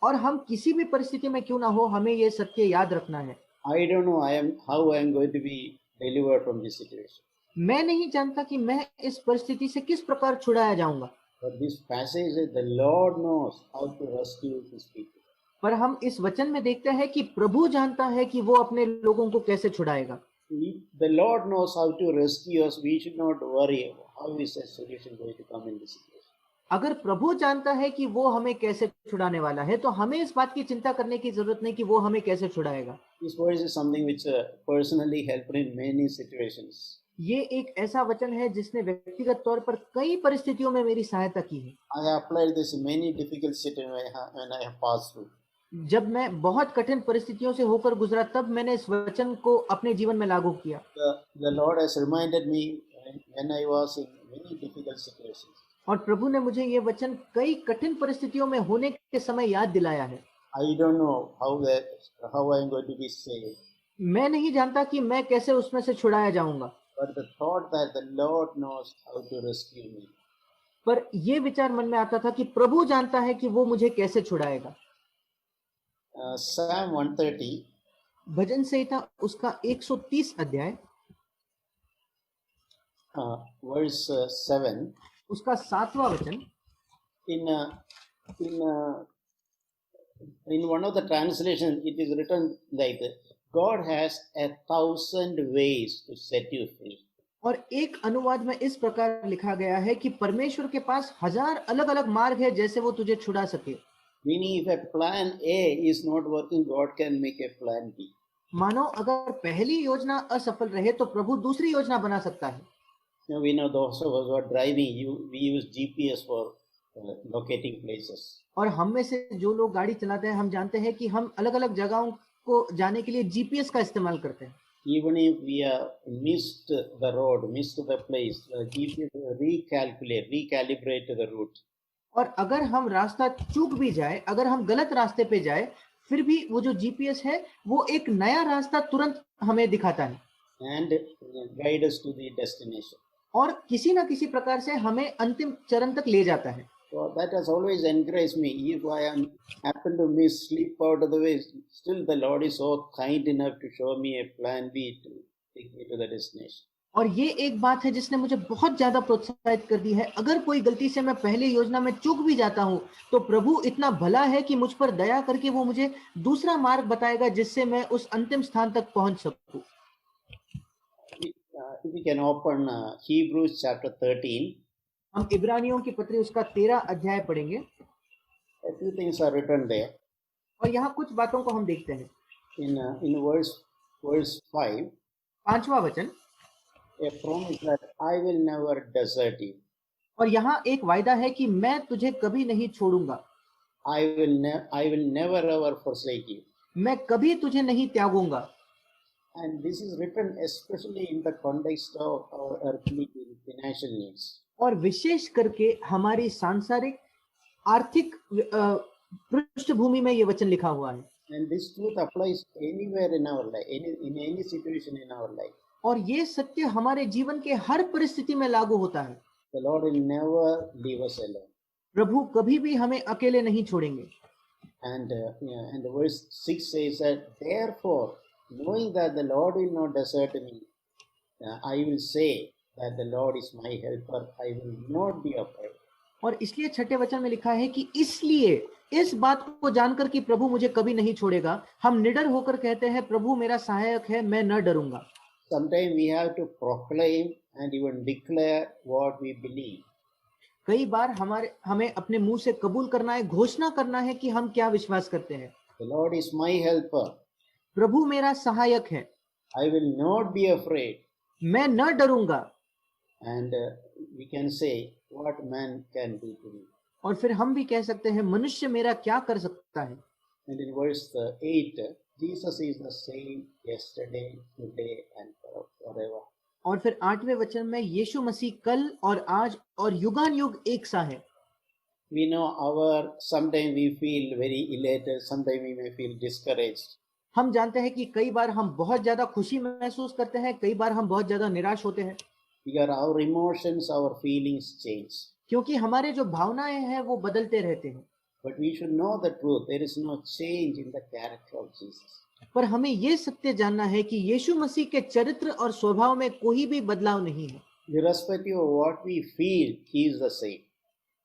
और हम किसी भी परिस्थिति में क्यों ना हो, हमें ये सत्य याद रखना है। I don't know how I am going to be delivered from this situation. मैं नहीं जानता कि मैं इस परिस्थिति से किस प्रकार छुड़ाया जाऊंगा। But this passage is the Lord knows how to rescue his people. पर हम इस वचन में देखते हैं कि प्रभु जानता है कि वो अपने लोगों को कैसे छुड़ाएगा। If the Lord knows how to rescue us, we should not worry how is a solution going to come in this situation. अगर प्रभु जानता है कि वो हमें कैसे छुड़ाने वाला है, तो हमें इस बात की चिंता करने की जरूरत नहीं कि वो हमें कैसे छुड़ाएगा। This verse is something which personally helped in many situations. ये एक ऐसा वचन है जिसने व्यक्तिगत तौर पर कई परिस्थितियों में मेरी सहायता की है। I have applied this in many difficult situations when I have passed through. जब मैं बहुत कठिन परिस्थितियों से होकर गुजरा, तब मैंने इस वचन को अपने जीवन में लागू किया। The Lord has reminded me when I was in many difficult situations. और प्रभु ने मुझे ये वचन कई कठिन परिस्थितियों में होने के समय याद दिलाया है। I don't know how I am going to be saved, मैं नहीं जानता कि मैं कैसे उसमें से छुड़ाया जाऊंगा, but the thought that the Lord knows how to rescue me. पर ये विचार मन में आता था कि प्रभु जानता है कि वो मुझे कैसे छुड़ाएगा। Psalm 130, भजन संहिता उसका 130 अध्याय verse 7. उसका 7वां वचन, In in uh, in one of the translations, it is written like that: God has 1,000 ways to set you free. और एक अनुवाद में इस प्रकार लिखा गया है कि परमेश्वर के पास 1000 अलग अलग मार्ग है जैसे वो तुझे छुड़ा सके। Meaning, if a plan A is not working, God can make a plan B. मानो अगर पहली योजना असफल रहे तो प्रभु दूसरी योजना बना सकता है। Now we know those of us who are driving, we use GPS for locating places. और हम में से जो लोग गाड़ी चलाते हैं हम जानते हैं कि हम अलग अलग जगहों को जाने के लिए जीपीएस का इस्तेमाल करते हैं। Even if we have missed the road, missed the place, GPS recalibrate the route. और अगर हम रास्ता चूक भी जाए, अगर हम गलत रास्ते पे जाए, फिर भी वो जो जीपीएस है वो एक नया रास्ता तुरंत हमें दिखाता है And guide us to the destination. और किसी ना किसी प्रकार से हमें अंतिम चरण तक ले जाता है। So that has always encouraged me. If I happen to miss, slip out of the way, still the Lord is so kind enough to show me a plan B to take me to the destination. और ये एक बात है जिसने मुझे बहुत ज्यादा प्रोत्साहित कर दी है। अगर कोई गलती से मैं पहले योजना में चूक भी जाता हूं तो प्रभु इतना भला है कि मुझ पर दया करके वो मुझे दूसरा मार्ग बताएगा जिससे मैं उस अंतिम स्थान तक पहुंच सकूं। If we can open Hebrews chapter 13. हम इब्रानियों की पत्री उसका 13 अध्याय पढ़ेंगे। A few things are written there. और यहाँ कुछ बातों को हम देखते हैं। In verse 5, 5वां वचन, a promise that I will never desert you. और यहाँ एक वायदा है कि मैं तुझे कभी नहीं छोड़ूंगा, I will never ever forsake you. मैं कभी तुझे नहीं त्यागूंगा। And this is written especially in the context of our earthly financial needs. और विशेष करके हमारी सांसारिक आर्थिक पृष्ठभूमि में ये वचन लिखा हुआ है। And this truth applies anywhere in our life, in any situation in our life. और ये सत्य हमारे जीवन के हर परिस्थिति में लागू होता है। The Lord will never leave us alone. प्रभु कभी भी हमें अकेले नहीं छोड़ेंगे। And verse 6 says that, therefore, knowing that the Lord will not desert me, I will say that the Lord is my helper, I will not be afraid. और इसलिए 6ठे वचन में लिखा है कि इसलिए इस बात को जानकर कि प्रभु मुझे कभी नहीं छोड़ेगा, हम निडर होकर कहते हैं प्रभु मेरा सहायक है, मैं न डरूंगा। Sometimes we have to proclaim and even declare what we believe. कई बार हमें अपने मुंह से कबूल करना है, घोषणा करना है कि हम क्या विश्वास करते हैं। The Lord is my helper. प्रभु मेरा सहायक है, I will not be afraid. मैं न डरूंगा। And we can say, what man can do to me. और फिर हम भी कह सकते हैं मनुष्य मेरा क्या कर सकता है। And in verse 8, Jesus is the same yesterday, today and forever. और फिर 8वें वचन में यीशु मसीह कल और आज और युगान युग एक सा है। We know sometimes we feel very elated, sometimes we may feel discouraged. हम जानते हैं कि कई बार हम बहुत ज्यादा खुशी महसूस करते हैं, कई बार हम बहुत ज्यादा निराश होते हैं। Because our emotions, our feelings change. क्योंकि हमारे जो भावनाएं हैं वो बदलते रहते हैं। But we should know the truth. There is no change in the character of Jesus. पर हमें ये सत्य जानना है कि यीशु मसीह के चरित्र और स्वभाव में कोई भी बदलाव नहीं है। Irrespective of what we feel, He is the same.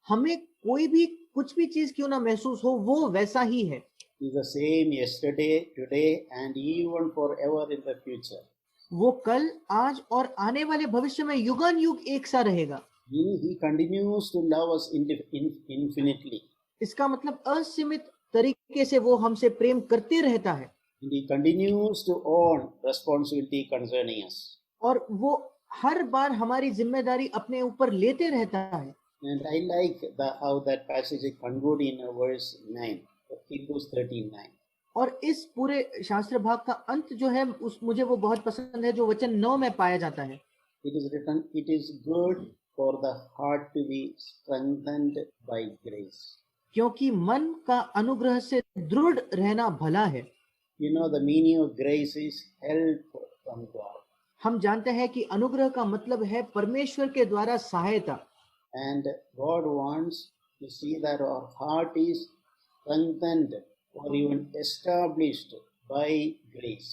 हमें कोई भी कुछ भी चीज क्यों ना महसूस हो, वो वैसा ही है। He is the same yesterday, today, and even forever in the future. वो कल, आज और आने वाले भविष्य में युगान युग एक सा रहेगा। He continues to love us infinitely. इसका मतलब असीमित तरीके से वो हमसे प्रेम करते रहता है। And He continues to own responsibility concerning us. और वो हर बार हमारी जिम्मेदारी अपने ऊपर लेते रहता है। And I like how that passage is concluded in verse 9, Hebrews 13:9. और इस पूरे शास्त्र भाग का अंत जो है मुझे वो बहुत पसंद है, जो वचन 9 में पाया जाता है। it is written, it is good for the heart to be strengthened by grace. क्योंकि मन का अनुग्रह से दृढ़ रहना भला है. You know, the meaning of grace is help from God. हम जानते हैं कि अनुग्रह का मतलब है परमेश्वर के द्वारा सहायता. And God wants to see that our heart is strengthened or even established by grace.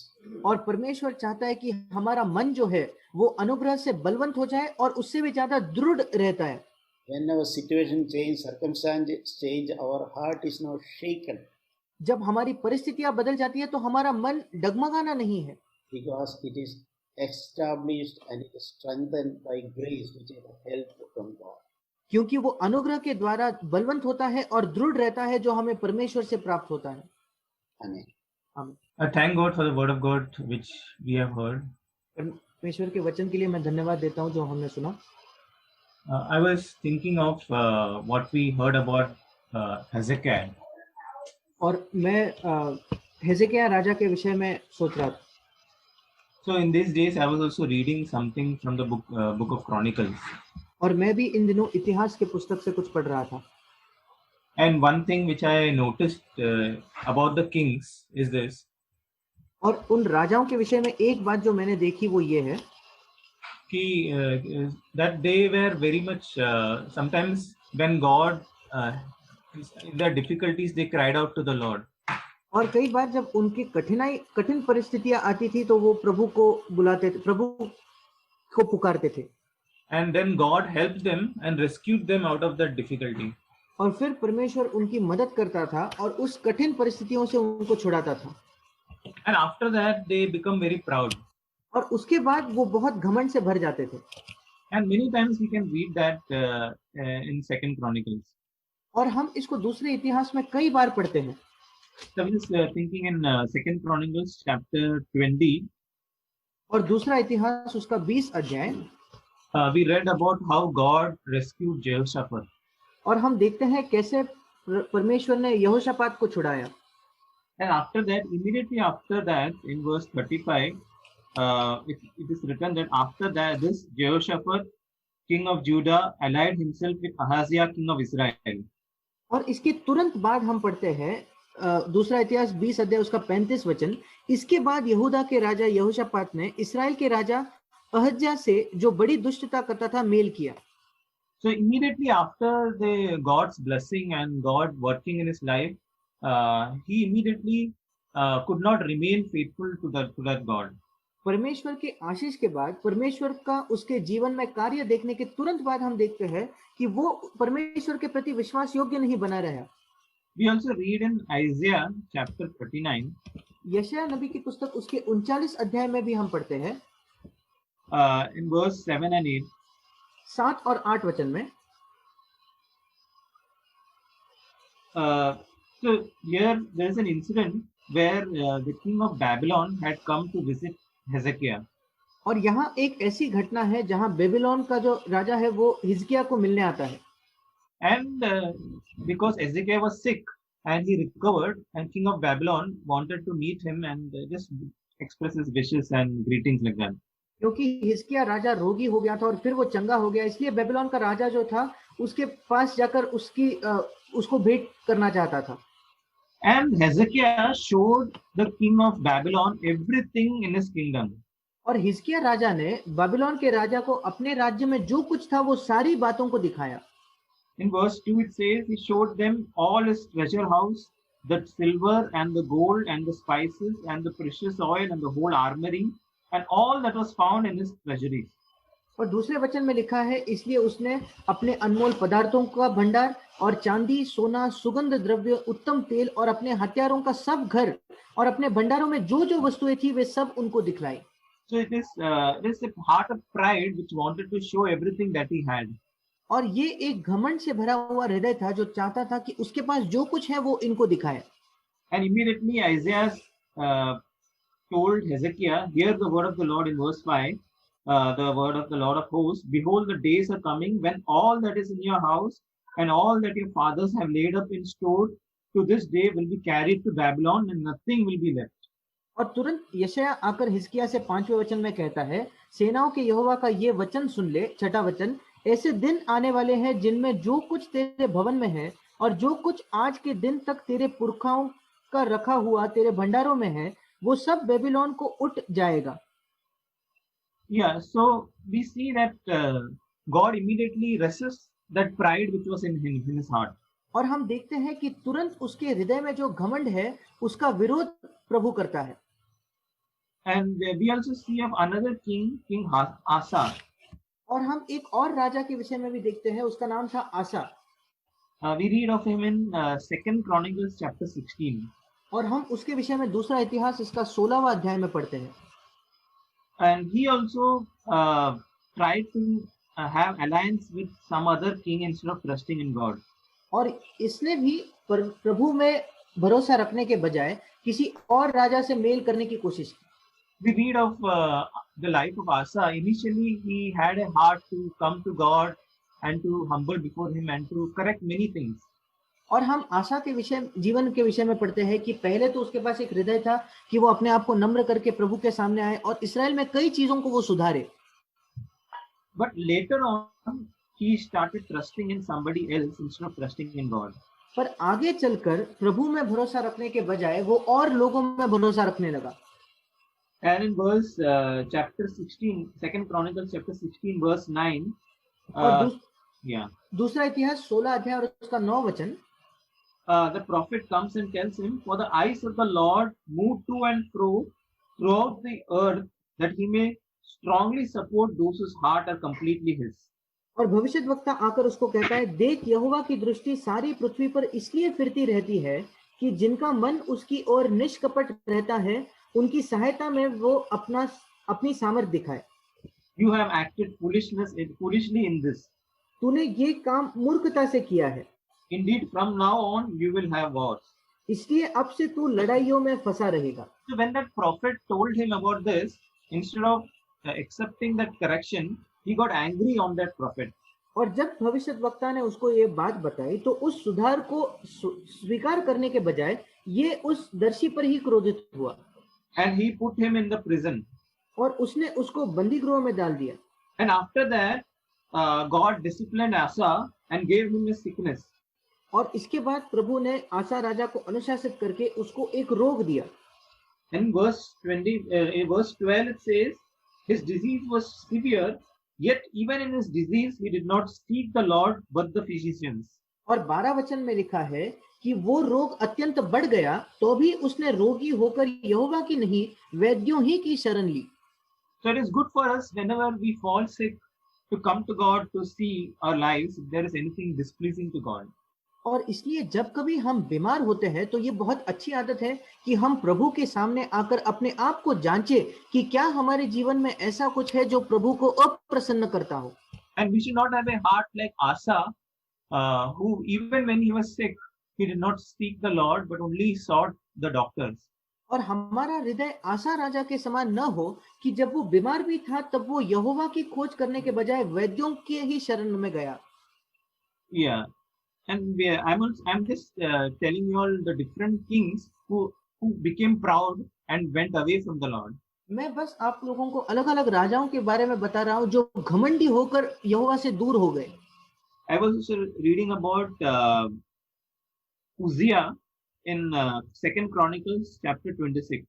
और परमेश्वर चाहता है कि हमारा मन जो है वो अनुग्रह से बलवंत हो जाए और उससे भी ज्यादा दृढ़ रहता है. When our situation change, circumstances change, our heart is not shaken. जब हमारी परिस्थितियां बदल जाती है तो हमारा मन डगमगाना नहीं है. Because it is established and it is strengthened by grace, which is a help from God. क्योंकि वो अनुग्रह के द्वारा बलवंत होता है और दृढ़ रहता है जो हमें परमेश्वर से प्राप्त होता है. Amen. आमीन. Thank God for the word of God which we have heard. परमेश्वर के वचन के लिए मैं धन्यवाद देता हूँ जो हमने सुना. I was thinking of what we heard about Hezekiah. और मैं हेzekiah राजा के विषय में सोच रहा था. So in these days I was also reading something from the book of Chronicles. और मैं भी इन दिनों इतिहास के पुस्तक से कुछ पढ़ रहा था. And one thing which I noticed about the kings is this. और उन राजाओं के विषय में एक बात जो मैंने देखी वो ये है कि that they were very much sometimes when God in their difficulties they cried out to the Lord. और कई बार जब उनकी कठिन परिस्थितियां आती थी तो वो प्रभु को बुलाते थे, प्रभु को पुकारते थे. And then God helped them and rescued them out of that difficulty. और फिर परमेश्वर उनकी मदद करता था और उस कठिन परिस्थितियों से उनको छुड़ाता था. And after that they become very proud. और उसके बाद वो बहुत घमंड से भर जाते थे. And many times we can read that in Second Chronicles. और हम इसको दूसरे इतिहास में कई बार पढ़ते हैं. So I was thinking in Second Chronicles chapter 20. और दूसरा इतिहास उसका 20 अध्याय. We read about how God rescued Jehoshaphat. और हम देखते हैं कैसे परमेश्वर ने यहोशापात को छुड़ाया. And after that, immediately after that, in verse 35, it is written that after that, this Jehoshaphat, king of Judah, allied himself with Ahaziah, king of Israel. और इसके तुरंत बाद हम पढ़ते हैं दूसरा इतिहास 20 अध्याय उसका 35 वचन. इसके बाद यहूदा के राजा यहोशापात ने इस्राएल के राजा अहज्या से जो बड़ी दुष्टता करता था मेल किया. So immediately after the God's blessing and God working in his life, he immediately could not remain faithful to that God. परमेश्वर के आशीष के बाद परमेश्वर का उसके जीवन में कार्य देखने के तुरंत बाद हम देखते हैं कि वो परमेश्वर के प्रति विश्वास योग्य नहीं बना रहा. We also read in Isaiah chapter 39. यशायाह नबी की पुस्तक उसके 39 अध्याय में भी हम पढ़ते हैं. In verse 7 and 8. 7 और 8 वचन में. So here there is an incident where the king of Babylon had come to visit Hezekiah. और यहाँ एक ऐसी घटना है जहाँ बेबीलोन का जो राजा है वो हिजकिय्याह को मिलने आता है. And because Hezekiah was sick and he recovered, and king of Babylon wanted to meet him and just express his wishes and greetings like that. क्योंकि हिजकिय्याह राजा रोगी हो गया था और फिर वो चंगा हो गया, इसलिए बेबीलोन का राजा जो था उसके पास जाकर उसको भेंट करना चाहता था. And Hezekiah showed the king of Babylon everything in his kingdom. और हिजकिय्याह राजा ने बाबिलोन के राजा को अपने राज्य में जो कुछ था वो सारी बातों को दिखाया. In verse 2 it says he showed them all his treasure house, the silver and the gold and the spices and the precious oil and the whole armory and all that was found in his treasuries. और दूसरे वचन में लिखा है इसलिए उसने अपने अनमोल पदार्थों का भंडार और चांदी, सोना, सुगंध द्रव्य, उत्तम तेल और अपने हथियारों का सब घर और अपने भंडारों में जो जो वस्तुएं थी वे सब उनको दिखलाई. So it is a heart of pride which wanted to show everything that he had. और ये एक घमंड से भरा हुआ हृदय था जो चाहता था कि उसके पास जो कुछ है वो इनको दिखाए. And immediately Isaiah told Hezekiah, hear the word of the Lord in verse 5. The word of the Lord of hosts, behold, the days are coming when all that is in your house and all that your fathers have laid up in store to this day will be carried to Babylon and nothing will be left. और तुरंत यशाया आकर हिजकिय्याह से 5वें वचन में कहता है, सेनाओं के यहोवा का ये वचन सुन ले। 6वां वचन, ऐसे दिन आने वाले हैं जिनमें जो कुछ तेरे भवन में है और जो कुछ आज के दिन तक तेरे पुरखाओं का रखा हुआ तेरे भंडारों में है, वो सब बेबीलोन को उठ जाएगा। Yeah, so we see that God immediately resists that pride which was in his heart. और हम देखते हैं कि तुरंत उसके हृदय में जो घमंड है उसका विरोध प्रभु करता है। And we also see of another king, King Asa. और हम एक और राजा के विषय में भी देखते हैं, उसका नाम था आसा। We read of him in 2nd Chronicles chapter 16. और हम उसके विषय में दूसरा इतिहास इसका 16वां अध्याय में पढ़ते हैं। And he also tried to have alliance with some other king instead of trusting in God. और इसने भी प्रभु में भरोसा रखने के बजाय किसी और राजा से मेल करने की कोशिश की। We read of the life of Asa. Initially, he had a heart to come to God and to humble before Him and to correct many things. और हम आशा के विषय जीवन के विषय में पढ़ते हैं कि पहले तो उसके पास एक हृदय था कि वो अपने आप को नम्र करके प्रभु के सामने आए और इस्राएल में कई चीजों को वो सुधारे। But later on, he started trusting in somebody else instead of trusting in God. पर आगे चलकर प्रभु में भरोसा रखने के बजाय वो और लोगों में भरोसा रखने लगा। And in verse chapter 16, 2nd Chronicles chapter 16 verse 9, और yeah, दूसरा इतिहास 16 अध्याय और उसका 9 वचन, the prophet comes and tells him, for the eyes of the Lord move to and fro throughout the earth, that he may strongly support those whose heart are completely his. और भविष्यद्वक्ता आकर उसको कहता है, देख यहोवा की दृष्टि सारी पृथ्वी पर इसलिए फिरती रहती है कि जिनका मन उसकी ओर निष्कपट रहता है, उनकी सहायता में वो अपनी सामर्थ दिखाए। You have acted foolishly in this. तूने ये काम मूर्खता से किया है। Indeed, from now on you will have wars. इसलिए अब से तू लड़ाइयों में फंसा रहेगा। So when that prophet told him about this, instead of accepting that correction, he got angry on that prophet. और जब भविष्यद्वक्ता ने उसको ये बात बताई तो उस सुधार को स्वीकार करने के बजाय ये उस दर्शी पर ही क्रोधित हुआ। And he put him in the prison. और उसने उसको बंदी गृह में डाल दिया। And after that, God disciplined Asa and gave him a sickness. और इसके बाद प्रभु ने आसा राजा को अनुशासित करके उसको एक रोग दिया। In verse 12 it says, his disease was severe, yet even in his disease he did not seek the Lord but the physicians. और 12 वचन में लिखा है कि वो रोग अत्यंत बढ़ गया तो भी उसने रोगी होकर यहोवा की नहीं वैद्यों ही की शरण ली। So it is good for us whenever we fall sick to come to God to see our lives if there is anything displeasing to God. और इसलिए जब कभी हम बीमार होते हैं तो ये बहुत अच्छी आदत है कि हम प्रभु के सामने आकर अपने आप को जांचे कि क्या हमारे जीवन में ऐसा कुछ है जो प्रभु को अप्रसन्न करता हो। And we should not have a heart like Asa, who even when he was sick, he did not seek the Lord but only sought the doctors. और हमारा हृदय आसा राजा के समान न हो कि जब वो बीमार भी था तब वो यहोवा की खोज करने के बजाय वैद्यों के ही शरण में गया। Yeah. And I'm just telling you all the different kings who became proud and went away from the Lord. मैं बस आप लोगों को अलग-अलग राजाओं के बारे में बता रहा हूँ जो घमंडी होकर यहोवा से दूर हो गए। I was also reading about Uzziah in 2nd Chronicles chapter 26.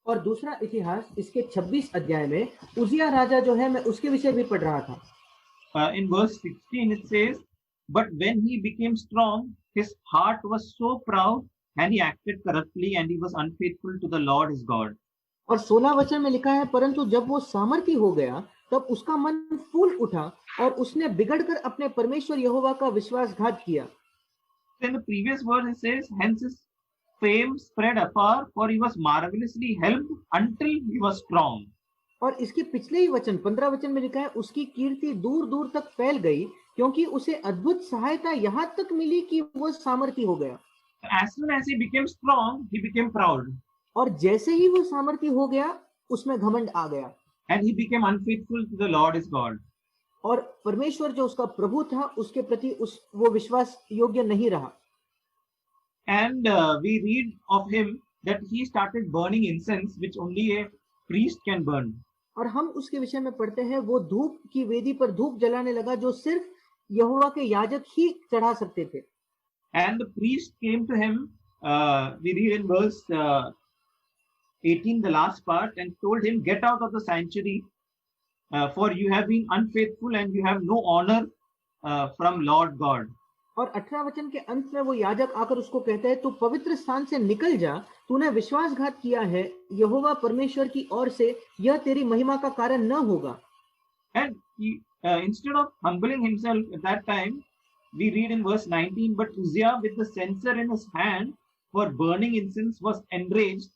और दूसरा इतिहास इसके 26 अध्याय में उजिया राजा जो है मैं उसके विषय भी पढ़ रहा था। In verse 16 it says, but when he became strong, his heart was so proud and he acted corruptly and he was unfaithful to the Lord his God. और 16 वचन में लिखा है, परंतु जब वो सामर्थी हो गया तब उसका मन फूल उठा और उसने बिगड़कर अपने परमेश्वर यहोवा का विश्वासघात किया। In the previous verse it says, hence his fame spread afar, for he was marvelously helped until he was strong. और इसके पिछले ही वचन 15 वचन में लिखा है, उसकी कीर्ति दूर दूर तक फैल गई क्योंकि उसे अद्भुत सहायता यहाँ तक मिली कि वो सामर्थी हो गया। As soon as he became strong, he became proud. और जैसे ही वो सामर्थी हो गया उसमें घमंड आ गया। And he became unfaithful to the Lord his God. और परमेश्वर जो उसका प्रभु था उसके प्रति वो विश्वास योग्य नहीं रहा। And we read of him that he started burning incense, which only a priest can burn. और हम उसके विषय में पढ़ते हैं, वो धूप की वेदी पर धूप जलाने लगा जो सिर्फ यहोवा के याजक ही चढ़ा सकते थे। And the priest came to him, we read in verse 18, the last part, and told him, get out of the sanctuary, for you have been unfaithful and you have no honor from Lord God. और 18 वचन के अंत में वो याजक आकर उसको कहते हैं, तू पवित्र स्थान से निकल जा, तूने विश्वासघात किया है यहोवा परमेश्वर की ओर से, यह तेरी महिमा का कारण न होगा। And he, instead of humbling himself at that time, we read in verse 19, but Uzziah with the censer in his hand for burning incense was enraged,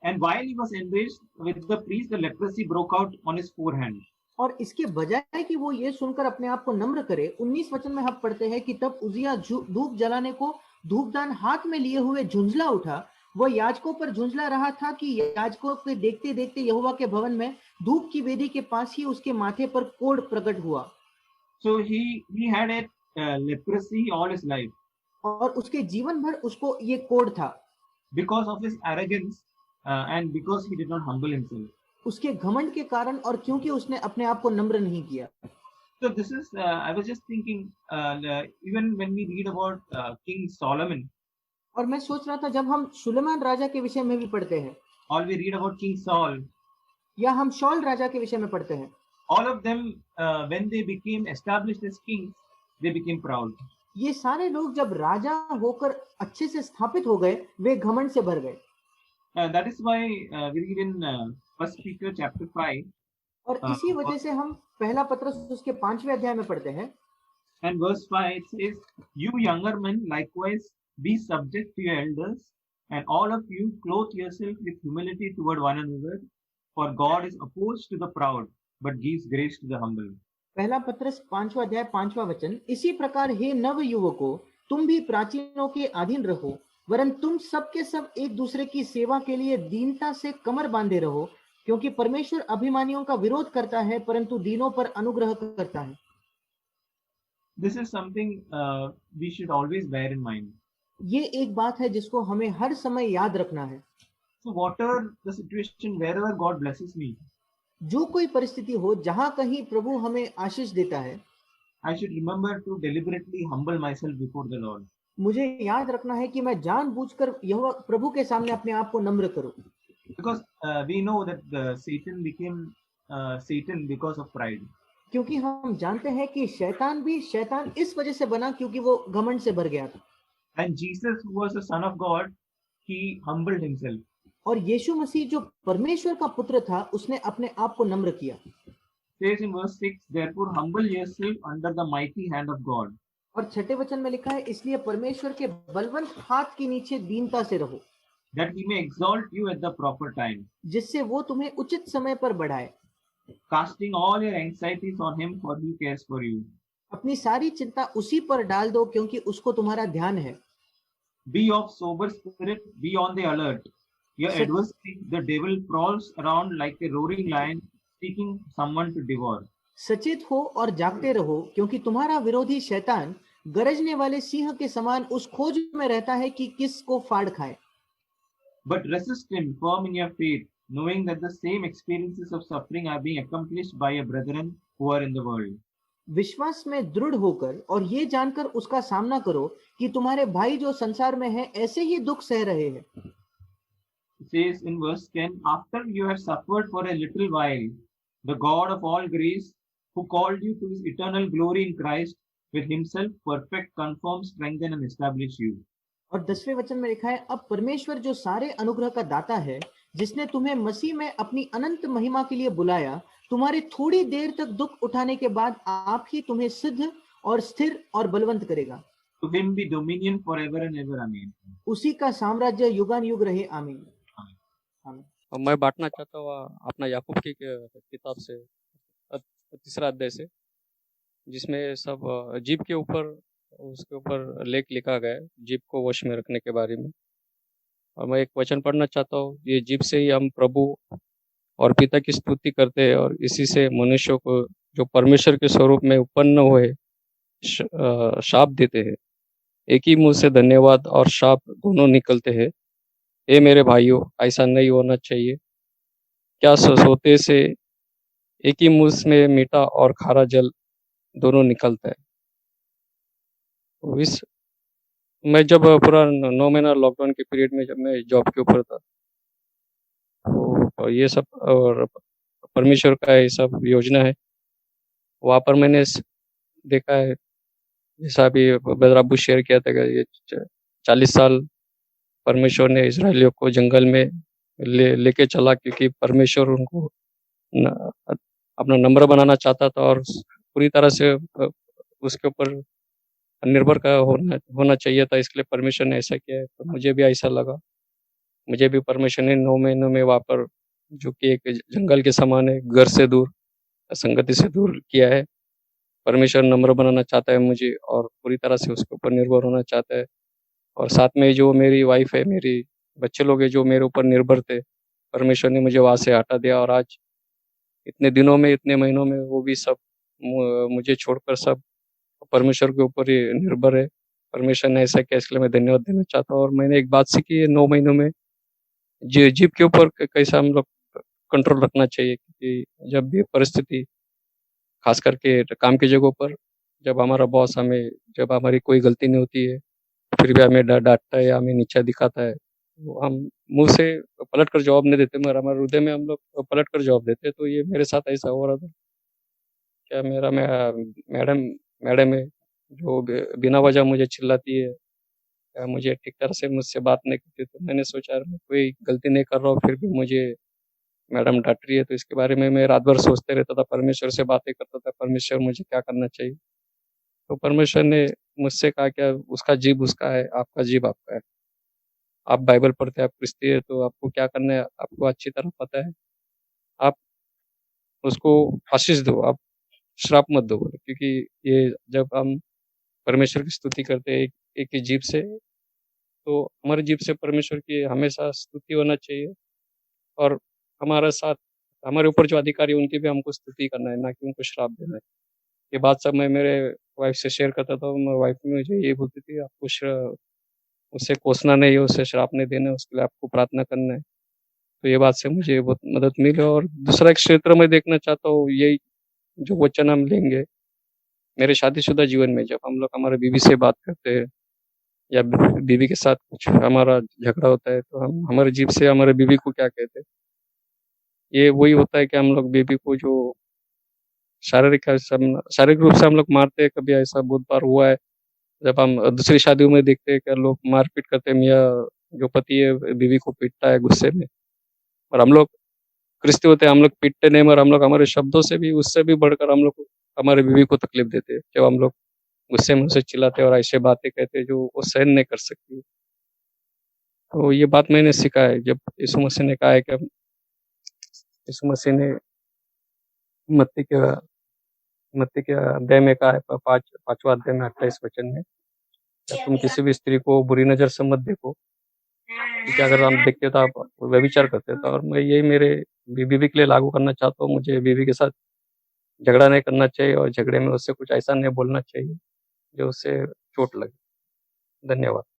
and while he was enraged with the priest, the leprosy broke out on his forehead. और इसके बजाय कि वो ये सुनकर अपने आप को नम्र करे, 19 वचन में हम पढ़ते हैं कि तब उजिया धूप जलाने को धूपदान हाथ में लिए हुए झुंझला उठा। वह याजकों पर झुंझला रहा था कि याजकों के देखते देखते यहोवा के भवन में धूप की वेदी के पास ही उसके माथे पर कोढ़ प्रकट हुआ। So he had a leprosy all his life. और उसके जीवन भर उसको ये कोढ़ था। Because of his arrogance and because he did not humble himself. उसके घमंड के कारण और क्योंकि उसने अपने आप को नम्र नहीं किया। So this is I was just thinking even when we read about King Solomon. और मैं सोच रहा था जब हम सुलेमान राजा के विषय में भी पढ़ते हैं, or we read about King Saul, या हम शौल राजा के विषय में पढ़ते हैं, all of them when they became established as kings, they became proud. ये सारे लोग जब राजा होकर अच्छे से स्थापित हो गए, वे घमंड से भर गए। That is why we read in 1 Peter chapter 5. और इसी वजह से हम पहला पत्रस उसके 5वें अध्याय में पढ़ते हैं। And verse 5 it says, you younger men likewise be subject to your elders, and all of you clothe yourself with humility toward one another, for God is opposed to the proud, but gives grace to the humble. पहला पत्रस 5वां अध्याय 5वां वचन, इसी प्रकार हे नव युवकों, तुम भी प्राचीनों के अधीन रहो, वरन तुम सब के सब एक दूसरे की सेवा के लिए दीनता से कमर बांधे रहो, क्योंकि परमेश्वर अभिमानियों का विरोध करता है परंतु दीनों पर अनुग्रह करता है। This is something we should always bear in mind. ये एक बात है जिसको हमें हर समय याद रखना है। So whatever the situation, wherever God blesses me, जो कोई परिस्थिति हो, जहां कहीं प्रभु हमें आशीष देता है, I should remember to deliberately humble myself before the Lord. मुझे याद रखना है कि मैं जानबूझकर यहोवा प्रभु के सामने अपने आप को नम्र करूं। Because we know that Satan became Satan because of pride. क्योंकि हम जानते हैं कि शैतान भी शैतान इस वजह से बना क्योंकि वो घमंड से भर गया था। And Jesus, who was the Son of God, he humbled himself. और यीशु मसीह जो परमेश्वर का पुत्र था, उसने अपने आप को नम्र किया। Says in verse 6, therefore humble yourself under the mighty hand of God. और 6ठे वचन में लिखा है, इसलिए परमेश्वर के बलवंत हाथ के नीचे दीनता से रहो, that he may exalt you at the proper time, जिससे वो तुम्हें उचित समय पर बढ़ाए, casting all your anxieties on him, for he cares for you. अपनी सारी चिंता उसी पर डाल दो क्योंकि उसको तुम्हारा ध्यान है। Be of sober spirit, be on the alert. Your adversary, the devil, prowls around like a roaring lion, seeking someone to devour. सचेत हो और जागते रहो, क्योंकि तुम्हारा विरोधी शैतान गरजने वाले सिंह के समान उस खोज में रहता है कि किसको फाड़ खाए। But resist him firm in your faith, knowing that the same experiences of suffering are being accomplished by your brethren who are in the world. विश्वास में दृढ़ होकर और ये जानकर उसका सामना करो कि तुम्हारे भाई जो संसार में हैं ऐसे ही दुख सह रहे हैं। It says in verse 10, after you have suffered for a little while, the God of all grace, who called you to his eternal glory in Christ, with himself perfect, confirm, strengthen and establish you. और 10वें वचन में लिखा है, अब परमेश्वर जो सारे अनुग्रह का दाता है, जिसने तुम्हें मसीह में अपनी अनंत महिमा के लिए बुलाया, तुम्हारे थोड़ी देर तक दुख उठाने के बाद आप ही तुम्हें सिद्ध और स्थिर और बलवंत करेगा। To him be dominion forever and ever. Amen. उसी का साम्राज्य युगानुयुग रहे। आमीन। और मैं बांटना चाहता हूँ अपना याकूब की किताब से 3 अध्याय से, जिसमें सब जीभ के ऊपर उसके ऊपर लेख लिखा गया है, जीभ को वश में रखने के बारे में। और मैं एक वचन पढ़ना चाहता हूँ, ये जीभ से ही हम प्रभु और पिता की स्तुति करते हैं, और इसी से मनुष्यों को जो परमेश्वर के स्वरूप में उत्पन्न हुए शाप देते हैं। एक ही मुंह से धन्यवाद और शाप दोनों निकलते हैं। हे मेरे भाइयों, ऐसा नहीं होना चाहिए। क्या सोते से एक ही मुँह में मीठा और खारा जल दोनों निकलता है। तो इस मैं जब पूरा 9 महीना लॉकडाउन के पीरियड में जब मैं जॉब के ऊपर था, तो ये सब और परमेश्वर का ये सब योजना है। वहाँ पर मैंने देखा है, जैसा अभी ब्रदर अब्बू शेयर किया था कि ये 40 साल परमेश्वर ने इज़राइलियों को जंगल में लेके चला, क्योंकि परमेश्वर उनको न अपना नम्र बनाना चाहता था और पूरी तरह से उसके ऊपर निर्भर का होना चाहिए था, इसलिए परमेश्वर ने ऐसा किया है। तो मुझे भी ऐसा लगा, मुझे भी परमेश्वर ने 9 महीनों में वहाँ पर, जो कि एक जंगल के समान है, घर से दूर, संगति से दूर किया है। परमेश्वर नम्र बनाना चाहता है मुझे और पूरी तरह से उसके ऊपर निर्भर होना चाहता है। और साथ में जो मेरी वाइफ़ है, मेरी बच्चे लोग हैं जो मेरे ऊपर निर्भर थे, परमेश्वर ने मुझे वहाँ से हटा दिया और आज इतने दिनों में, इतने महीनों में वो भी सब मुझे छोड़कर सब परमेश्वर के ऊपर ही निर्भर है। परमेश्वर ने ऐसा किया, इसलिए मैं धन्यवाद देना चाहता हूँ। और मैंने एक बात सीखी है 9 महीनों में, जीभ के ऊपर कैसा हम लोग कंट्रोल रखना चाहिए, क्योंकि जब भी परिस्थिति, खास करके काम की जगहों पर, जब हमारा बॉस हमें, जब हमारी कोई गलती नहीं होती है, फिर भी हमें डाँटता है या हमें नीचा दिखाता है, तो हम मुँह से पलट कर जवाब नहीं देते, मगर हमारे हृदय में हम लोग पलट कर जवाब देते हैं। तो ये मेरे साथ ऐसा हो रहा था। क्या मेरा मैडम मैडम है, जो बिना वजह मुझे चिल्लाती है या मुझे ठीक तरह से मुझसे बात नहीं करती, तो मैंने सोचा यार मैं कोई गलती नहीं कर रहा हूँ, फिर भी मुझे मैडम डाँट रही है, तो इसके बारे में मैं रात भर सोचते रहता था, परमेश्वर से बातें करता था, परमेश्वर मुझे क्या करना चाहिए? तो परमेश्वर ने मुझसे कहा क्या, उसका जीभ उसका है, आपका जीभ आपका है। आप बाइबल पढ़ते हैं, आप क्रिस्ती हैं, तो आपको क्या करना है, आपको अच्छी तरह पता है। आप उसको आशीष दो, आप श्राप मत दो, बोले, क्योंकि ये जब हम परमेश्वर की स्तुति करते हैं एक ही जीभ से, तो हमारी जीभ से परमेश्वर की हमेशा स्तुति होना चाहिए और हमारा साथ, हमारे ऊपर जो अधिकारी है उनकी भी हमको स्तुति करना है, ना कि उनको श्राप देना है। ये बात सब मैं मेरे वाइफ़ से शेयर करता था, मेरी वाइफ़ भी मुझे यही बोलती थी, आपको उसे कोसना नहीं है, उसे श्राप नहीं देना है, उसके लिए आपको प्रार्थना करना है। तो ये बात से मुझे बहुत मदद मिली। और दूसरा एक क्षेत्र में देखना चाहता हूँ, यही जो वचन हम लेंगे, मेरे शादीशुदा जीवन में जब हम लोग हमारे बीवी से बात करते हैं या बीवी के साथ कुछ हमारा झगड़ा होता है, तो हम हमारे जीभ से हमारे बीवी को क्या कहते हैं, ये वही होता है कि हम लोग बीवी को जो शारीरिक रूप से हम लोग मारते हैं, कभी ऐसा बहुत बार हुआ है। जब हम दूसरी शादियों में देखते हैं कि लोग मारपीट करते हैं, मियाँ जो पति है बीवी को पीटता है गुस्से में, और हम लोग ख्रिस्ती होते हैं, हम लोग पीटते नहीं, मगर हम लोग हमारे शब्दों से भी, उससे भी बढ़कर हम लोग हमारे बीवी को तकलीफ देते हैं। जब हम लोग गुस्से में उसे चिल्लाते हैं और ऐसे बातें कहते हैं जो वो सहन नहीं कर सकती। तो ये बात मैंने सीखा है, जब यीशु मसीह ने कहा है कि यीशु मसीह ने मत्ती के मत्ती के अध्याय में कहा है, 5वाँ अध्याय में 28 वचन में, तुम किसी भी स्त्री को बुरी नज़र से मत देखो, क्योंकि अगर हम देखते हैं तो आप व्यभिचार करते हैं। तो और मैं यही मेरे बीवी के लिए लागू करना चाहता हूँ, मुझे बीवी के साथ झगड़ा नहीं करना चाहिए और झगड़े में उससे कुछ ऐसा नहीं बोलना चाहिए जो उससे चोट लगे। धन्यवाद।